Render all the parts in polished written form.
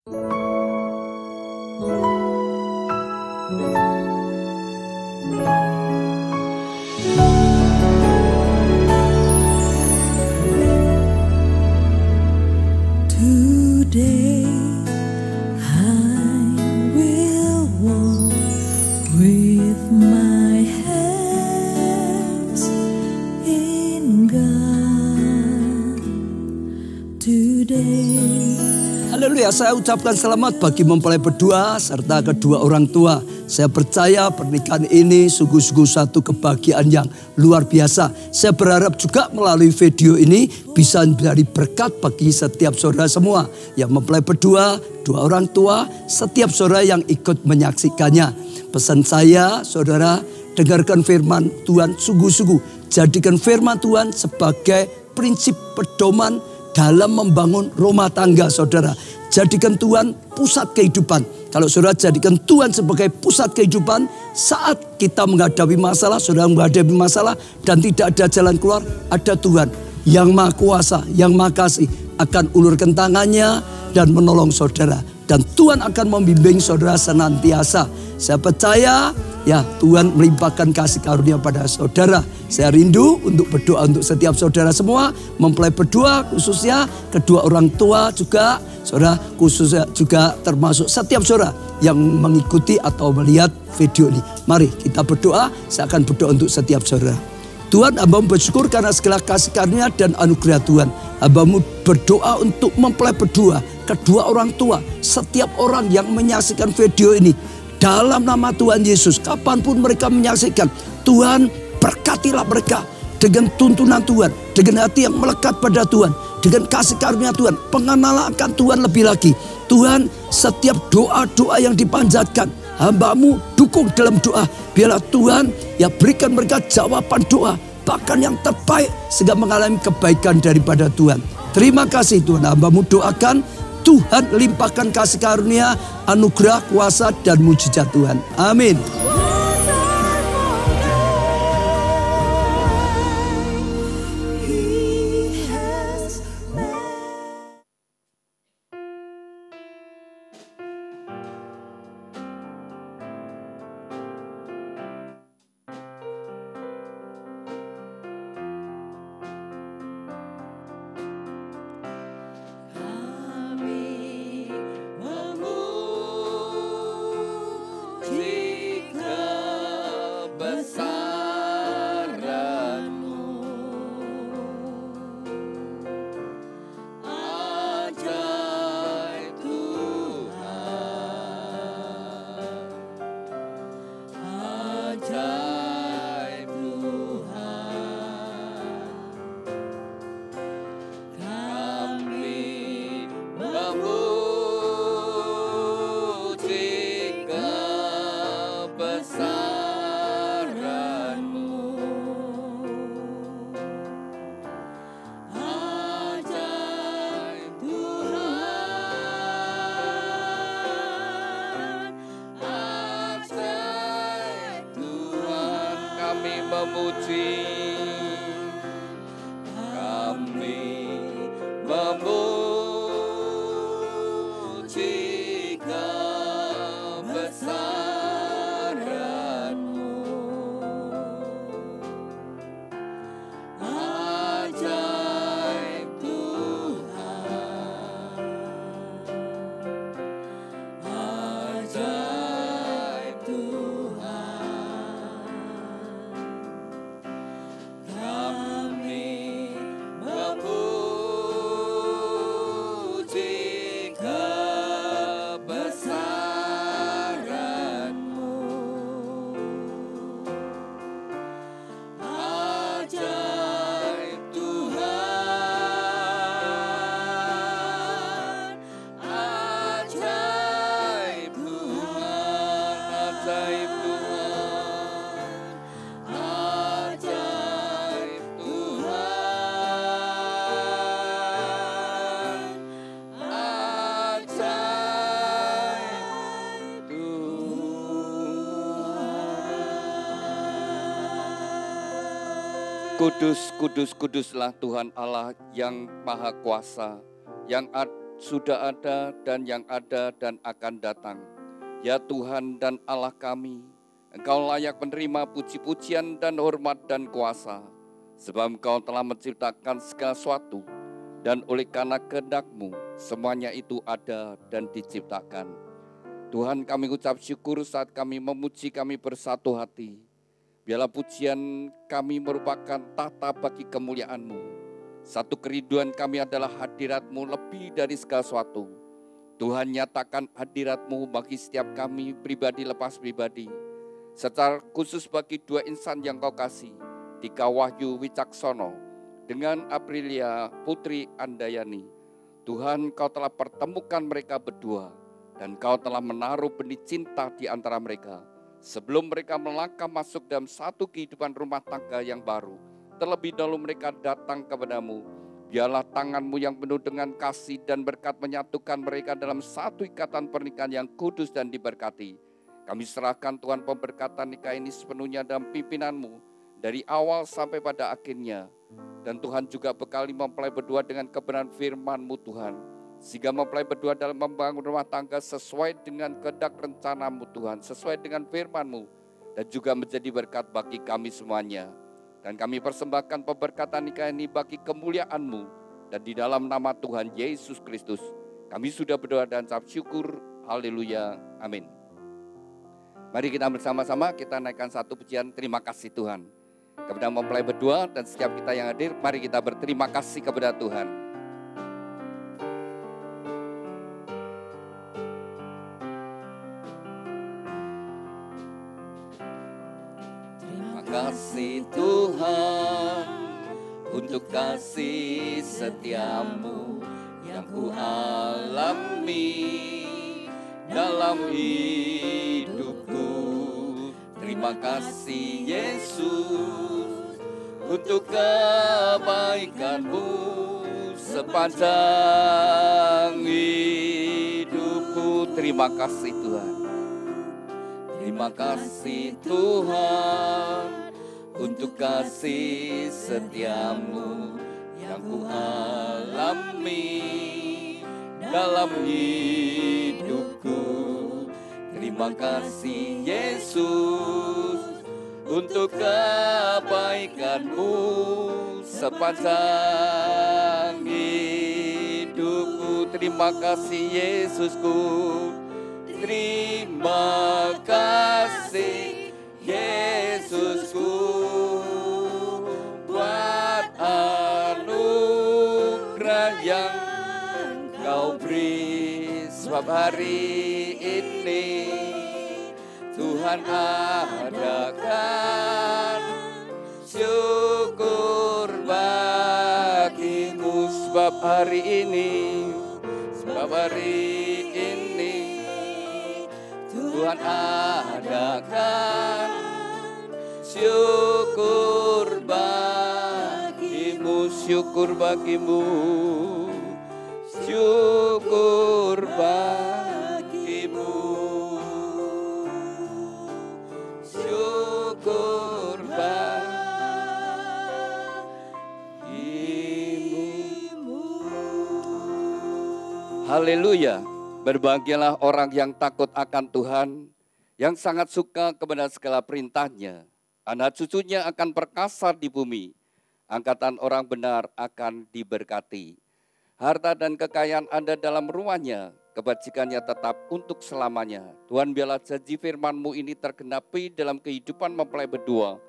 Today I will walk with my hands in God. Today. Haleluya, saya ucapkan selamat bagi mempelai berdua serta kedua orang tua. Saya percaya pernikahan ini sungguh-sungguh satu kebahagiaan yang luar biasa. Saya berharap juga melalui video ini bisa menjadi berkat bagi setiap saudara semua yang mempelai berdua, dua orang tua, setiap saudara yang ikut menyaksikannya. Pesan saya, saudara, dengarkan firman Tuhan sungguh-sungguh. Jadikan firman Tuhan sebagai prinsip pedoman dalam membangun rumah tangga saudara. Jadikan Tuhan pusat kehidupan. Kalau saudara jadikan Tuhan sebagai pusat kehidupan, saat kita menghadapi masalah, saudara menghadapi masalah dan tidak ada jalan keluar, ada Tuhan yang Maha Kuasa, yang Maha Kasih akan ulurkan tangannya dan menolong saudara. Dan Tuhan akan membimbing saudara senantiasa. Saya percaya ya Tuhan melimpahkan kasih karunia pada saudara. Saya rindu untuk berdoa untuk setiap saudara semua. Mempelai berdua khususnya, kedua orang tua juga. Saudara khususnya juga termasuk setiap saudara yang mengikuti atau melihat video ini. Mari kita berdoa, saya akan berdoa untuk setiap saudara. Tuhan, hamba bersyukur karena segala kasih karunia dan anugerah Tuhan. Hamba-Mu berdoa untuk mempelai berdua, kedua orang tua, setiap orang yang menyaksikan video ini. Dalam nama Tuhan Yesus, kapanpun mereka menyaksikan, Tuhan berkatilah mereka dengan tuntunan Tuhan, dengan hati yang melekat pada Tuhan, dengan kasih karunia Tuhan, pengenalan akan Tuhan lebih lagi. Tuhan, setiap doa-doa yang dipanjatkan, hamba-Mu dukung dalam doa. Biarlah Tuhan ya berikan mereka jawaban doa, bahkan yang terbaik sehingga mengalami kebaikan daripada Tuhan. Terima kasih Tuhan, hamba-Mu doakan Tuhan limpahkan kasih karunia, anugerah, kuasa dan mujizat Tuhan. Amin. Kudus, kudus, kuduslah Tuhan Allah yang Maha Kuasa, yang sudah ada dan yang ada dan akan datang. Ya Tuhan dan Allah kami, Engkau layak menerima puji-pujian dan hormat dan kuasa, sebab Engkau telah menciptakan segala sesuatu, dan oleh karena kehendak-Mu, semuanya itu ada dan diciptakan. Tuhan, kami ucap syukur saat kami memuji, kami bersatu hati. Biarlah pujian kami merupakan tata bagi kemuliaan-Mu. Satu kerinduan kami adalah hadirat-Mu lebih dari segala sesuatu. Tuhan, nyatakan hadirat-Mu bagi setiap kami pribadi lepas pribadi. Secara khusus bagi dua insan yang Kau kasih, Dika Wahyu Wicaksono dengan Aprilia Putri Andayani. Tuhan, Kau telah pertemukan mereka berdua, dan Kau telah menaruh benih cinta di antara mereka. Sebelum mereka melangkah masuk dalam satu kehidupan rumah tangga yang baru, terlebih dahulu mereka datang kepadamu. Biarlah tangan-Mu yang penuh dengan kasih dan berkat menyatukan mereka dalam satu ikatan pernikahan yang kudus dan diberkati. Kami serahkan Tuhan pemberkatan nikah ini sepenuhnya dalam pimpinan-Mu, dari awal sampai pada akhirnya. Dan Tuhan juga bekali mempelai berdua dengan kebenaran firman-Mu Tuhan, sehingga mempelai berdua dalam membangun rumah tangga sesuai dengan kehendak rencana-Mu Tuhan, sesuai dengan firman-Mu, dan juga menjadi berkat bagi kami semuanya. Dan kami persembahkan pemberkatan nikah ini bagi kemuliaan-Mu, dan di dalam nama Tuhan Yesus Kristus, kami sudah berdoa dan ucap syukur. Haleluya, amin. Mari kita bersama-sama kita naikkan satu pujian terima kasih Tuhan kepada mempelai berdua dan setiap kita yang hadir. Mari kita berterima kasih kepada Tuhan. Terima kasih Tuhan untuk kasih setia-Mu yang ku alami dalam hidupku. Terima kasih Yesus untuk kebaikan-Mu sepanjang hidupku. Terima kasih Tuhan. Terima kasih Tuhan untuk kasih setia-Mu yang ku alami dalam hidupku. Terima kasih Yesus untuk kebaikan-Mu sepanjang hidupku. Terima kasih Yesusku. Terima kasih Yesusku buat anugerah yang Kau beri, sebab hari ini Tuhan adakan syukur bagi-Mu. Sebab hari ini Tuhan adakan syukur bagi-Mu, syukur bagi-Mu, syukur bagi-Mu, syukur bagi-Mu. Haleluya. Berbahagialah orang yang takut akan Tuhan, yang sangat suka kepada segala perintah-Nya. Anak cucunya akan perkasa di bumi, angkatan orang benar akan diberkati. Harta dan kekayaan ada dalam rumahnya, kebajikannya tetap untuk selamanya. Tuhan, biarlah janji firman-Mu ini tergenapi dalam kehidupan mempelai berdua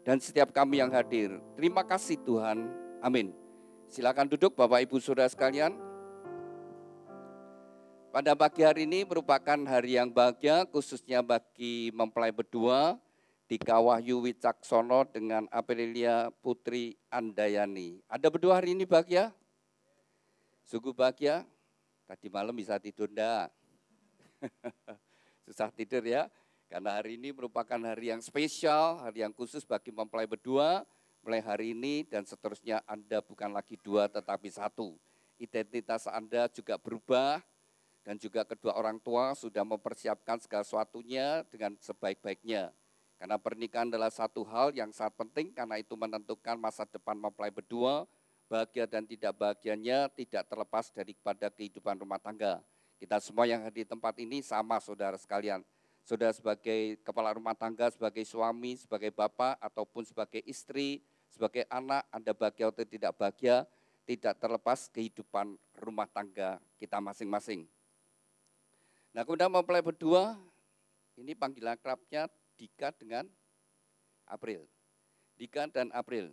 dan setiap kami yang hadir. Terima kasih Tuhan, amin. Silakan duduk Bapak Ibu Saudara sekalian. Pada pagi hari ini merupakan hari yang bahagia khususnya bagi mempelai berdua Dika Wahyu Wicaksono dengan Aprilia Putri Andayani. Ada berdua hari ini bahagia? Sungguh bahagia? Tadi malam bisa tidur enggak? Susah tidur ya? Karena hari ini merupakan hari yang spesial, hari yang khusus bagi mempelai berdua. Mulai hari ini dan seterusnya Anda bukan lagi dua tetapi satu. Identitas Anda juga berubah. Dan juga kedua orang tua sudah mempersiapkan segala sesuatunya dengan sebaik-baiknya. Karena pernikahan adalah satu hal yang sangat penting, karena itu menentukan masa depan mempelai berdua, bahagia dan tidak bahagianya tidak terlepas daripada kehidupan rumah tangga. Kita semua yang hadir di tempat ini sama saudara sekalian. Saudara sebagai kepala rumah tangga, sebagai suami, sebagai bapak, ataupun sebagai istri, sebagai anak, Anda bahagia atau tidak bahagia, tidak terlepas kehidupan rumah tangga kita masing-masing. Nah, kemudian mempelai berdua, ini panggilan akrabnya Dika dengan April. Dika dan April.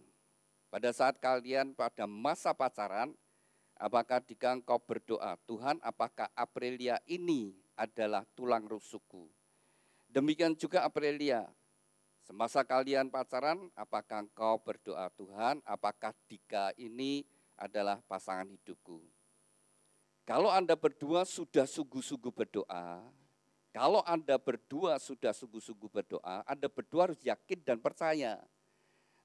Pada saat kalian pada masa pacaran, apakah Dika engkau berdoa, Tuhan apakah Aprilia ini adalah tulang rusukku? Demikian juga Aprilia, semasa kalian pacaran, apakah engkau berdoa, Tuhan apakah Dika ini adalah pasangan hidupku? Kalau Anda berdua sudah sungguh-sungguh berdoa, Anda berdua harus yakin dan percaya.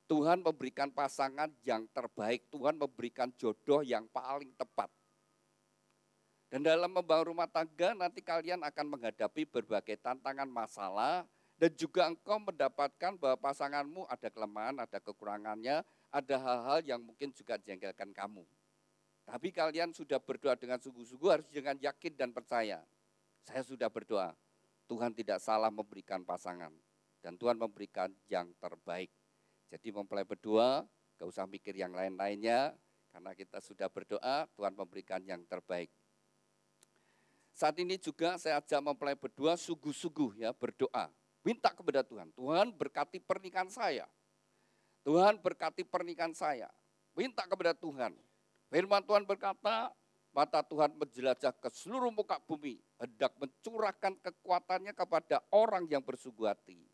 Tuhan memberikan pasangan yang terbaik, Tuhan memberikan jodoh yang paling tepat. Dan dalam membangun rumah tangga nanti kalian akan menghadapi berbagai tantangan masalah dan juga engkau mendapatkan bahwa pasanganmu ada kelemahan, ada kekurangannya, ada hal-hal yang mungkin juga jengkelkan kamu. Tapi kalian sudah berdoa dengan sungguh-sungguh harus dengan yakin dan percaya. Saya sudah berdoa, Tuhan tidak salah memberikan pasangan dan Tuhan memberikan yang terbaik. Jadi mempelai berdua, gak usah mikir yang lain-lainnya, karena kita sudah berdoa, Tuhan memberikan yang terbaik. Saat ini juga saya ajak mempelai berdua sungguh-sungguh ya berdoa. Minta kepada Tuhan, Tuhan berkati pernikahan saya. Tuhan berkati pernikahan saya. Minta kepada Tuhan. Firman Tuhan berkata, mata Tuhan menjelajah ke seluruh muka bumi, hendak mencurahkan kekuatannya kepada orang yang bersungguh hati.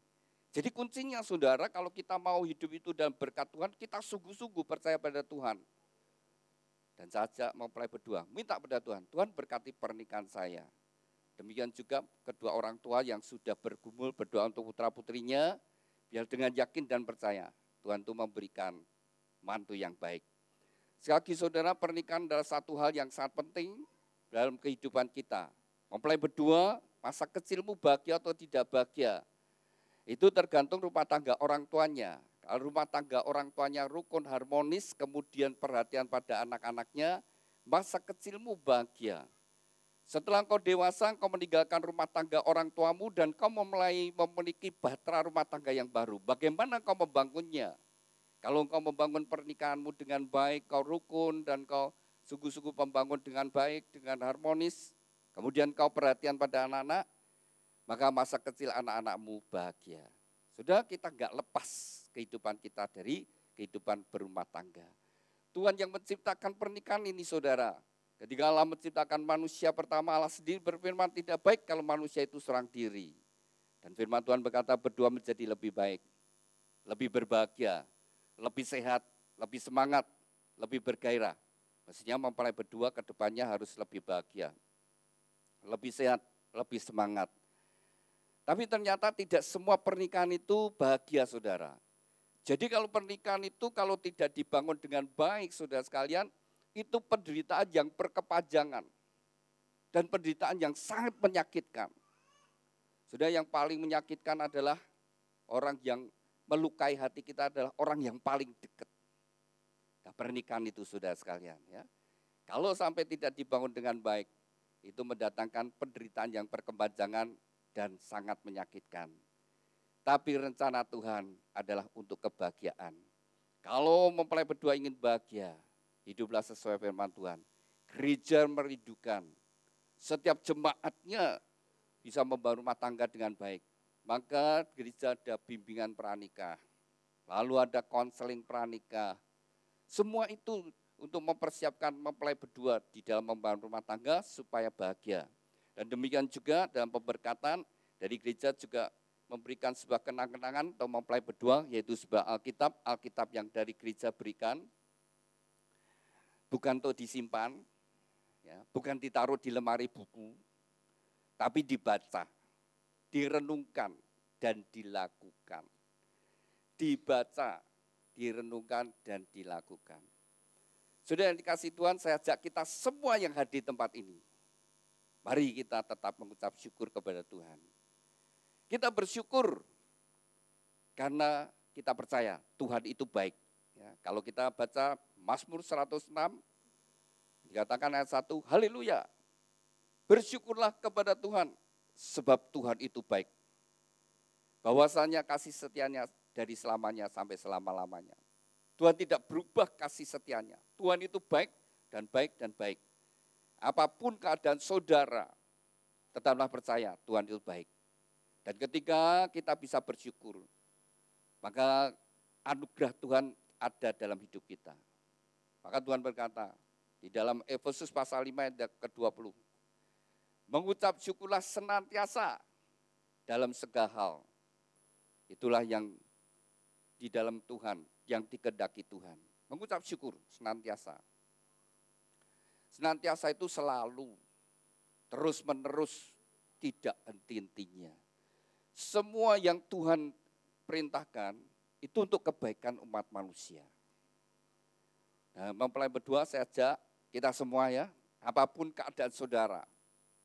Jadi kuncinya saudara, kalau kita mau hidup itu dalam berkat Tuhan, kita sungguh-sungguh percaya pada Tuhan. Dan saya ajak mempelai berdua, minta pada Tuhan, Tuhan berkati pernikahan saya. Demikian juga kedua orang tua yang sudah bergumul berdoa untuk putra-putrinya, biar dengan yakin dan percaya, Tuhan itu memberikan mantu yang baik. Sekali lagi saudara, pernikahan adalah satu hal yang sangat penting dalam kehidupan kita. Mempelai berdua, masa kecilmu bahagia atau tidak bahagia, itu tergantung rumah tangga orang tuanya. Kalau rumah tangga orang tuanya rukun, harmonis, kemudian perhatian pada anak-anaknya, masa kecilmu bahagia. Setelah engkau dewasa, engkau meninggalkan rumah tangga orang tuamu dan kau mulai memiliki bahtera rumah tangga yang baru. Bagaimana kau membangunnya? Kalau engkau membangun pernikahanmu dengan baik, kau rukun dan kau sungguh-sungguh membangun dengan baik, dengan harmonis, kemudian kau perhatian pada anak-anak, maka masa kecil anak-anakmu bahagia. Sudah, kita enggak lepas kehidupan kita dari kehidupan berumah tangga. Tuhan yang menciptakan pernikahan ini saudara. Ketika Allah menciptakan manusia pertama, Allah sendiri berfirman tidak baik kalau manusia itu seorang diri. Dan firman Tuhan berkata berdua menjadi lebih baik, lebih berbahagia, lebih sehat, lebih semangat, lebih bergairah. Mestinya mempelai berdua ke depannya harus lebih bahagia, lebih sehat, lebih semangat. Tapi ternyata tidak semua pernikahan itu bahagia saudara. Jadi kalau pernikahan itu kalau tidak dibangun dengan baik saudara sekalian, itu penderitaan yang berkepanjangan. Dan penderitaan yang sangat menyakitkan. Sudah, yang paling menyakitkan adalah orang yang melukai hati kita adalah orang yang paling dekat. Nah, pernikahan itu saudara sekalian ya. Kalau sampai tidak dibangun dengan baik, itu mendatangkan penderitaan yang berkepanjangan dan sangat menyakitkan. Tapi rencana Tuhan adalah untuk kebahagiaan. Kalau mempelai berdua ingin bahagia, hiduplah sesuai firman Tuhan. Gereja merindukan setiap jemaatnya bisa membangun rumah tangga dengan baik. Maka gereja ada bimbingan pranikah, lalu ada konseling pranikah. Semua itu untuk mempersiapkan mempelai berdua di dalam membangun rumah tangga supaya bahagia. Dan demikian juga dalam pemberkatan dari gereja juga memberikan sebuah kenang-kenangan atau mempelai berdua, yaitu sebuah Alkitab yang dari gereja berikan. Bukan untuk disimpan, ya, bukan ditaruh di lemari buku, tapi dibaca, direnungkan, dan dilakukan. Dibaca, direnungkan, dan dilakukan. Sudah yang dikasih Tuhan, saya ajak kita semua yang hadir di tempat ini. Mari kita tetap mengucap syukur kepada Tuhan. Kita bersyukur karena kita percaya Tuhan itu baik. Ya, kalau kita baca Mazmur 106, dikatakan ayat 1, haleluya, bersyukurlah kepada Tuhan, sebab Tuhan itu baik. Bahwasanya kasih setianya dari selamanya sampai selama-lamanya. Tuhan tidak berubah kasih setianya. Tuhan itu baik dan baik dan baik. Apapun keadaan saudara, tetaplah percaya Tuhan itu baik. Dan ketika kita bisa bersyukur, maka anugerah Tuhan ada dalam hidup kita. Maka Tuhan berkata di dalam Efesus pasal 5 ayat ke-20, mengucap syukurlah senantiasa dalam segala hal. Itulah yang di dalam Tuhan, yang dikehendaki Tuhan. Mengucap syukur senantiasa. Senantiasa itu selalu, terus-menerus, tidak henti-hentinya. Semua yang Tuhan perintahkan itu untuk kebaikan umat manusia. Nah, mempelai berdua saya ajak kita semua ya, apapun keadaan saudara,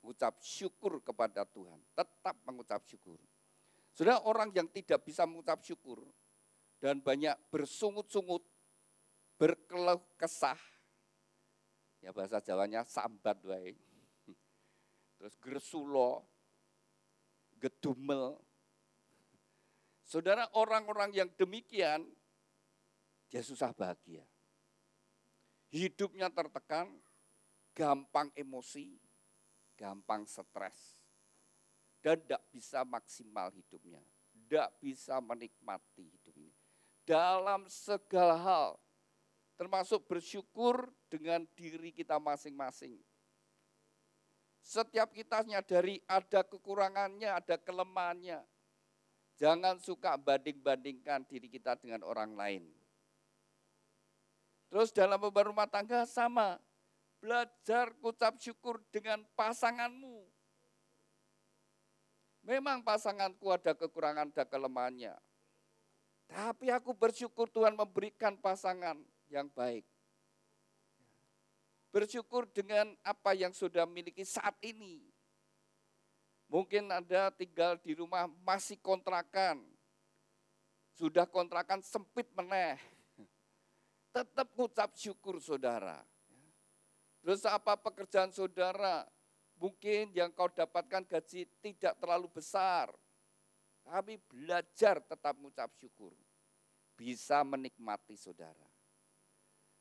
ucap syukur kepada Tuhan, tetap mengucap syukur. Saudara, orang yang tidak bisa mengucap syukur dan banyak bersungut-sungut, berkeluh kesah, ya bahasa Jawanya sambat wae. Terus gersulo, gedumel. Saudara, orang-orang yang demikian, dia susah bahagia. Hidupnya tertekan, gampang emosi, gampang stres. Dan tidak bisa maksimal hidupnya. Tidak bisa menikmati hidup ini. Dalam segala hal, termasuk bersyukur dengan diri kita masing-masing. Setiap kita nyadari ada kekurangannya, ada kelemahannya. Jangan suka banding-bandingkan diri kita dengan orang lain. Terus dalam beban rumah tangga sama. Belajar ucap syukur dengan pasanganmu. Memang pasanganku ada kekurangan, ada kelemahannya. Tapi aku bersyukur Tuhan memberikan pasangan yang baik. Bersyukur dengan apa yang sudah miliki saat ini. Mungkin Anda tinggal di rumah masih kontrakan. Sudah kontrakan sempit meneh. Tetap ucap syukur saudara. Terus apa pekerjaan saudara? Mungkin yang kau dapatkan gaji tidak terlalu besar. Tapi belajar tetap mengucap syukur. Bisa menikmati saudara.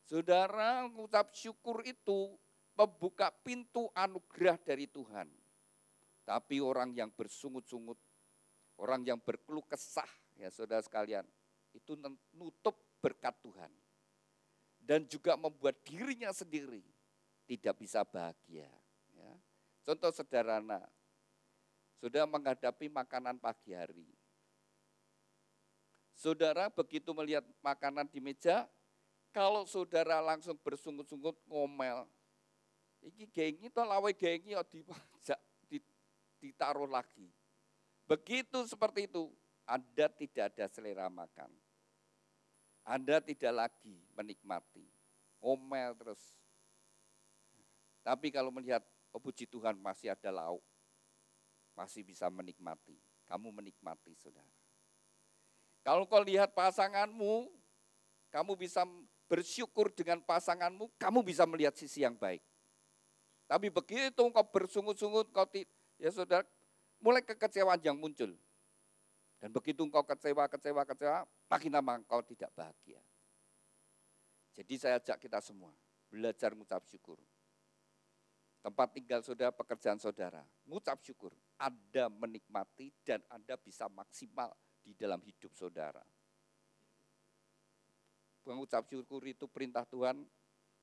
Saudara, mengucap syukur itu membuka pintu anugerah dari Tuhan. Tapi orang yang bersungut-sungut, orang yang berkeluh kesah, ya saudara sekalian, itu nutup berkat Tuhan. Dan juga membuat dirinya sendiri tidak bisa bahagia. Ya. Contoh sederhana, sudah menghadapi makanan pagi hari. Saudara begitu melihat makanan di meja, kalau saudara langsung bersungut-sungut ngomel, iki gengi toh lawe gengi ditaruh lagi. Begitu seperti itu, Anda tidak ada selera makan. Anda tidak lagi menikmati, ngomel terus. Tapi kalau melihat, oh puji Tuhan masih ada lauk, masih bisa menikmati. Kamu menikmati saudara. Kalau kau lihat pasanganmu, kamu bisa bersyukur dengan pasanganmu, kamu bisa melihat sisi yang baik. Tapi begitu engkau bersungut-sungut, ya saudara, mulai kekecewaan yang muncul. Dan begitu engkau kecewa, makin lama engkau tidak bahagia. Jadi saya ajak kita semua, belajar mengucap syukur. Tempat tinggal saudara, pekerjaan saudara, mengucap syukur. Anda menikmati dan Anda bisa maksimal di dalam hidup saudara. Mengucap syukur itu perintah Tuhan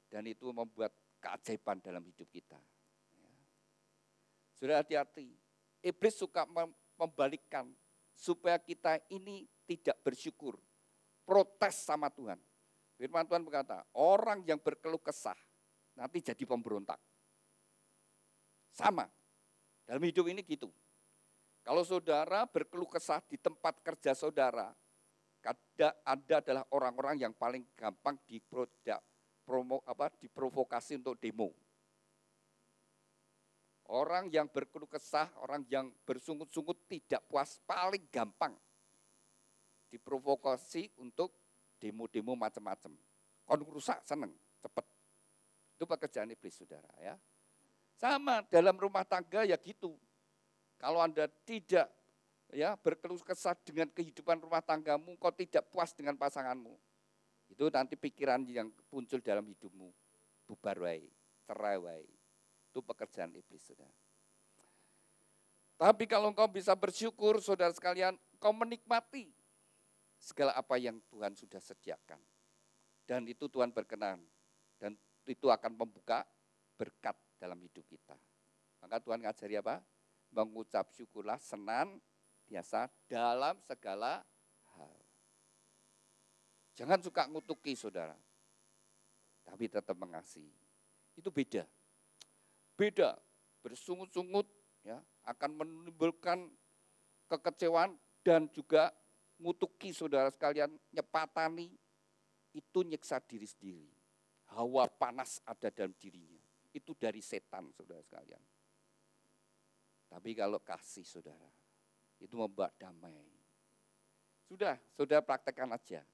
dan itu membuat keajaiban dalam hidup kita. Saudara hati-hati, iblis suka membalikkan supaya kita ini tidak bersyukur, protes sama Tuhan. Firman Tuhan berkata, orang yang berkeluh kesah nanti jadi pemberontak. Sama, dalam hidup ini gitu. Kalau saudara berkeluh kesah di tempat kerja saudara, Anda adalah orang-orang yang paling gampang diprovokasi untuk demo. Orang yang berkeluh kesah, orang yang bersungut-sungut tidak puas, paling gampang diprovokasi untuk demo-demo macam-macam. kon rusak seneng, cepet. Itu pekerjaan iblis, saudara ya. Sama dalam rumah tangga ya gitu. Kalau Anda tidak ya berkeluh kesah dengan kehidupan rumah tanggamu, kau tidak puas dengan pasanganmu, itu nanti pikiran yang muncul dalam hidupmu, bubar wae, cerai wae. Itu pekerjaan iblis, saudara. Tapi kalau engkau bisa bersyukur, saudara sekalian, kau menikmati segala apa yang Tuhan sudah sediakan. Dan itu Tuhan berkenan. Dan itu akan membuka berkat dalam hidup kita. Maka Tuhan ngajari apa? Mengucap syukurlah senantiasa dalam segala hal. Jangan suka ngutuki, saudara. Tapi tetap mengasihi. Itu beda. Beda. Bersungut-sungut ya, akan menimbulkan kekecewaan dan juga ngutuki, saudara sekalian, nyepatani, itu nyiksa diri sendiri. Hawa panas ada dalam dirinya. Itu dari setan, saudara sekalian. Tapi kalau kasih, saudara, itu membawa damai. Sudah, saudara praktekkan aja.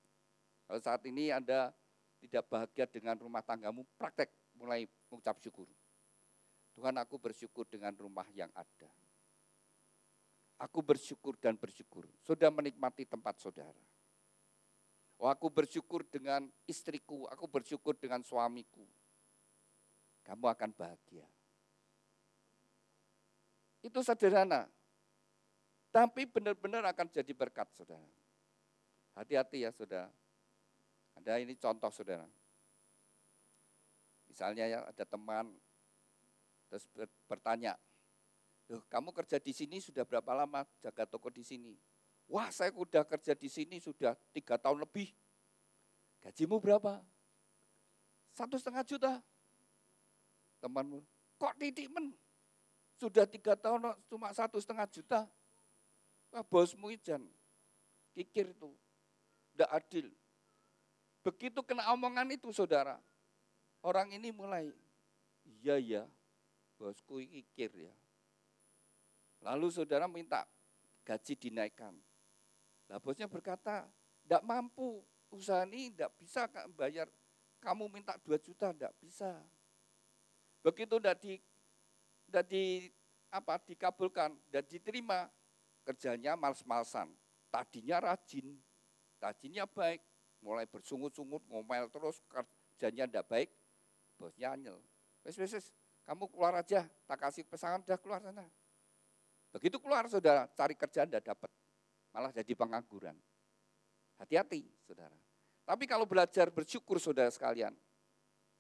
Kalau saat ini Anda tidak bahagia dengan rumah tanggamu, praktek mulai mengucap syukur. Tuhan, aku bersyukur dengan rumah yang ada. Aku bersyukur dan bersyukur. Sudah menikmati tempat saudara. Oh, aku bersyukur dengan istriku, aku bersyukur dengan suamiku. Kamu akan bahagia. Itu sederhana. Tapi benar-benar akan jadi berkat, saudara. Hati-hati ya, saudara. Ada ini contoh, saudara. Misalnya ya ada teman, terus bertanya, "Loh, kamu kerja di sini sudah berapa lama jaga toko di sini?" "Wah, saya udah kerja di sini sudah 3 tahun lebih." "Gajimu berapa?" 1,5 juta. Temanmu, "Kok titik men? Sudah 3 tahun cuma 1,5 juta." Wah, bosmu ijan, kikir itu, tidak adil. Begitu kena omongan itu, saudara, orang ini mulai, iya ya, bosku kikir ya. Lalu saudara minta gaji dinaikkan. Nah, bosnya berkata, tidak mampu, usaha ini tidak bisa bayar, kamu minta 2 juta, tidak bisa. Begitu tidak dikabulkan, tidak diterima, kerjanya males-malesan. Tadinya rajin, rajinnya baik, mulai bersungut-sungut, ngomel terus, kerjanya tidak baik, bosnya anyel. Wes, kamu keluar aja, tak kasih pesangon, udah keluar sana. Begitu keluar, saudara, cari kerjaan tidak dapat, malah jadi pengangguran. Hati-hati, saudara. Tapi kalau belajar bersyukur, saudara sekalian,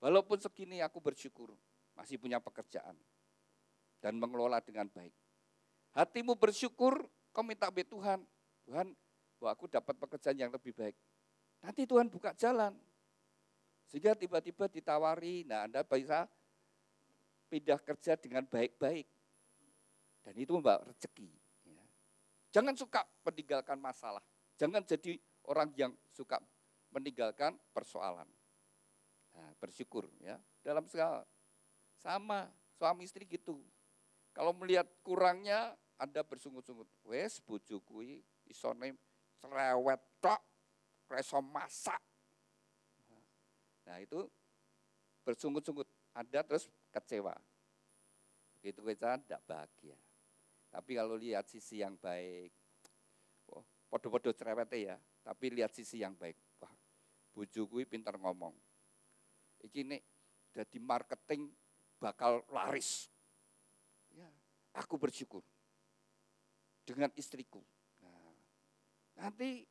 walaupun segini aku bersyukur, masih punya pekerjaan, dan mengelola dengan baik. Hatimu bersyukur, kau minta be Tuhan, Tuhan, bahwa aku dapat pekerjaan yang lebih baik. Nanti Tuhan buka jalan. Sehingga tiba-tiba ditawari, nah Anda bisa pindah kerja dengan baik-baik. Dan itu membawa rezeki. Ya. Jangan suka meninggalkan masalah. Jangan jadi orang yang suka meninggalkan persoalan. Nah, bersyukur ya. Dalam segala, sama suami istri gitu. Kalau melihat kurangnya, Anda bersungut-sungut. Wes bojoku isone cerewet tok, reso masak. Nah itu bersungut-sungut, Anda terus kecewa. Begitu kita tidak bahagia. Tapi kalau lihat sisi yang baik, oh, podo-podo cerewetnya ya, tapi lihat sisi yang baik. Wah, bojoku pintar ngomong. Iki nek jadi marketing bakal laris. Ya, aku bersyukur dengan istriku. Nah, nanti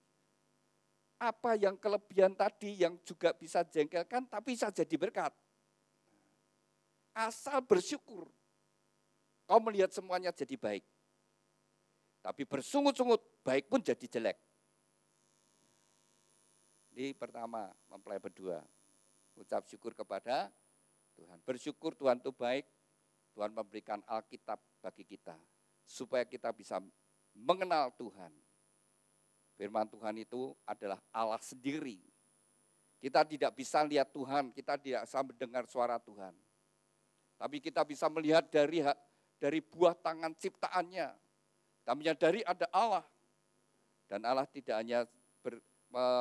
apa yang kelebihan tadi yang juga bisa jengkelkan tapi bisa jadi berkat. Asal bersyukur, kau melihat semuanya jadi baik. Tapi bersungut-sungut, baik pun jadi jelek. Ini pertama, mempelai berdua. Ucap syukur kepada Tuhan. Bersyukur Tuhan itu baik, Tuhan memberikan Alkitab bagi kita. Supaya kita bisa mengenal Tuhan. Firman Tuhan itu adalah Allah sendiri. Kita tidak bisa lihat Tuhan, kita tidak bisa mendengar suara Tuhan. Tapi kita bisa melihat dari buah tangan ciptaannya. Kita menyadari ada Allah. Dan Allah tidak hanya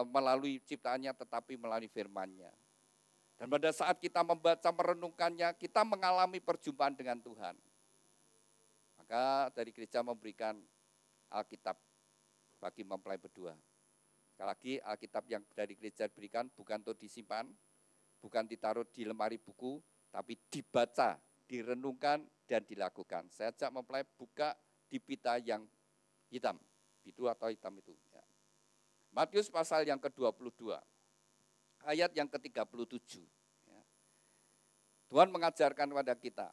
melalui ciptaannya tetapi melalui firman-Nya. Dan pada saat kita membaca, merenungkannya, kita mengalami perjumpaan dengan Tuhan. Maka dari gereja memberikan Alkitab bagi mempelai berdua. Sekali lagi, Alkitab yang dari gereja diberikan bukan untuk disimpan, bukan ditaruh di lemari buku, tapi dibaca, direnungkan, dan dilakukan. Saya ajak mempelai buka di pita yang hitam, biru atau hitam itu. Ya. Matius pasal yang ke-22, ayat yang ke-37. Ya. Tuhan mengajarkan kepada kita.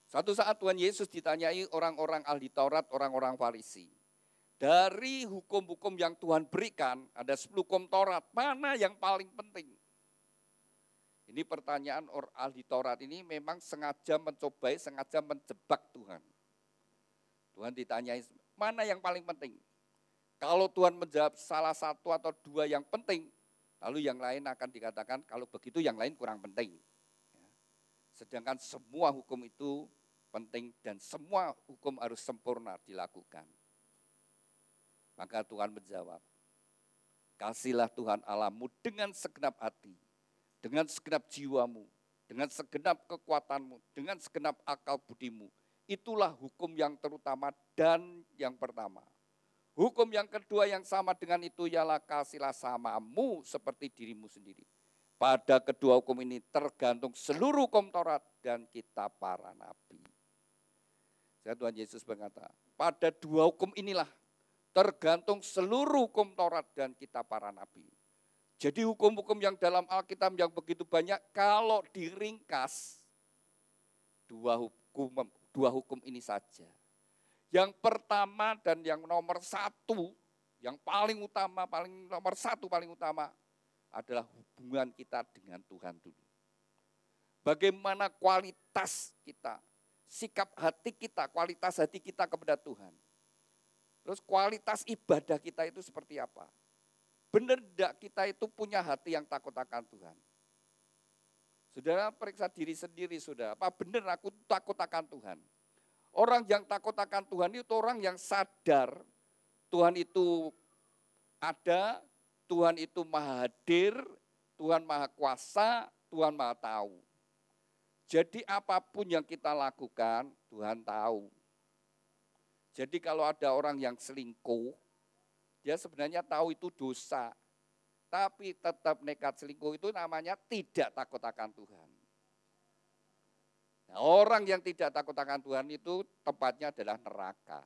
Suatu saat Tuhan Yesus ditanyai orang-orang ahli Taurat, orang-orang Farisi. Dari hukum-hukum yang Tuhan berikan, ada 10 hukum Taurat, mana yang paling penting? Ini pertanyaan orang ahli Taurat ini memang sengaja mencobai, sengaja menjebak Tuhan. Tuhan ditanyai, mana yang paling penting? Kalau Tuhan menjawab salah satu atau dua yang penting, lalu yang lain akan dikatakan, kalau begitu yang lain kurang penting. Sedangkan semua hukum itu penting dan semua hukum harus sempurna dilakukan. Maka Tuhan menjawab, kasihlah Tuhan Allahmu dengan segenap hati, dengan segenap jiwamu, dengan segenap kekuatanmu, dengan segenap akal budimu. Itulah hukum yang terutama dan yang pertama. Hukum yang kedua yang sama dengan itu ialah kasihlah samamu seperti dirimu sendiri. Pada kedua hukum ini tergantung seluruh hukum Taurat dan kitab para nabi. Tuhan Yesus berkata, pada dua hukum inilah tergantung seluruh hukum Taurat dan kitab para nabi. Jadi hukum-hukum yang dalam Alkitab yang begitu banyak, kalau diringkas, dua hukum ini saja. Yang pertama dan yang nomor satu, yang paling utama, paling utama adalah hubungan kita dengan Tuhan dulu. Bagaimana kualitas kita, sikap hati kita, kualitas hati kita kepada Tuhan. Terus kualitas ibadah kita itu seperti apa? Benar tidak kita itu punya hati yang takut akan Tuhan? Saudara periksa diri sendiri, saudara. Apa benar aku takut akan Tuhan? Orang yang takut akan Tuhan itu orang yang sadar Tuhan itu ada, Tuhan itu maha hadir, Tuhan maha kuasa, Tuhan maha tahu. Jadi apapun yang kita lakukan, Tuhan tahu. Jadi kalau ada orang yang selingkuh, dia sebenarnya tahu itu dosa. Tapi tetap nekat selingkuh itu namanya tidak takut akan Tuhan. Nah, orang yang tidak takut akan Tuhan itu tempatnya adalah neraka.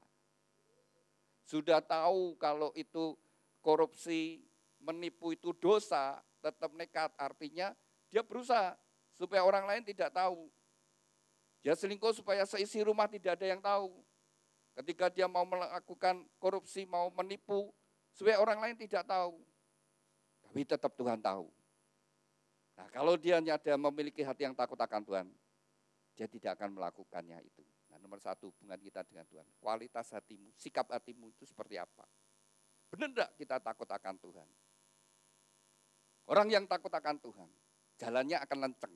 Sudah tahu kalau itu korupsi, menipu itu dosa, tetap nekat. Artinya dia berusaha supaya orang lain tidak tahu. Dia selingkuh supaya seisi rumah tidak ada yang tahu. Ketika dia mau melakukan korupsi, mau menipu, supaya orang lain tidak tahu. Tapi tetap Tuhan tahu. Nah, kalau dia ada memiliki hati yang takut akan Tuhan, dia tidak akan melakukannya itu. Nah, nomor satu, hubungan kita dengan Tuhan. Kualitas hatimu, sikap hatimu itu seperti apa? Benar enggak kita takut akan Tuhan? Orang yang takut akan Tuhan, jalannya akan lenceng.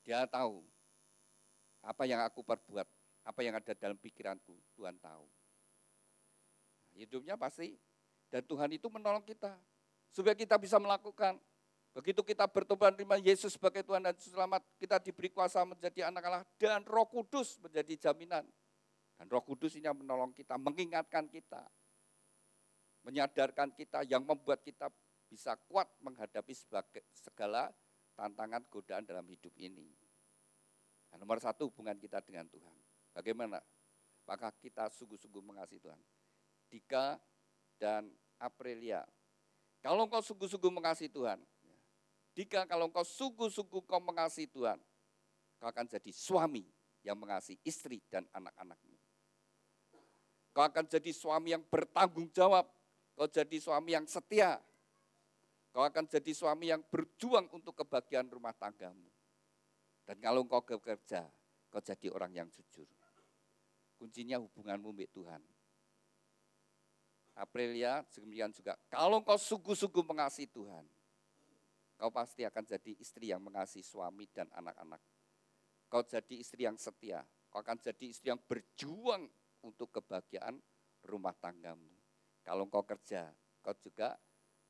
Dia tahu apa yang aku perbuat, apa yang ada dalam pikiranku, Tuhan tahu. Hidupnya pasti, dan Tuhan itu menolong kita, supaya kita bisa melakukan. Begitu kita bertobat menerima Yesus sebagai Tuhan dan Selamat, kita diberi kuasa menjadi anak Allah, dan Roh Kudus menjadi jaminan. Dan Roh Kudus ini yang menolong kita, mengingatkan kita, menyadarkan kita, yang membuat kita bisa kuat menghadapi segala tantangan godaan dalam hidup ini. Nah, nomor satu, hubungan kita dengan Tuhan. Bagaimana? Maka kita sungguh-sungguh mengasihi Tuhan. Dika dan Aprilia, kalau engkau sungguh-sungguh mengasihi Tuhan, Dika, kalau engkau sungguh-sungguh kau mengasihi Tuhan, kau akan jadi suami yang mengasihi istri dan anak-anakmu. Kau akan jadi suami yang bertanggung jawab, kau jadi suami yang setia, kau akan jadi suami yang berjuang untuk kebahagiaan rumah tanggamu. Dan kalau engkau bekerja, kau jadi orang yang jujur. Kuncinya hubunganmu dengan Tuhan. Aprilia, demikian juga. Kalau engkau sungguh-sungguh mengasihi Tuhan, kau pasti akan jadi istri yang mengasihi suami dan anak-anak. Kau jadi istri yang setia. Kau akan jadi istri yang berjuang untuk kebahagiaan rumah tanggamu. Kalau engkau kerja, kau juga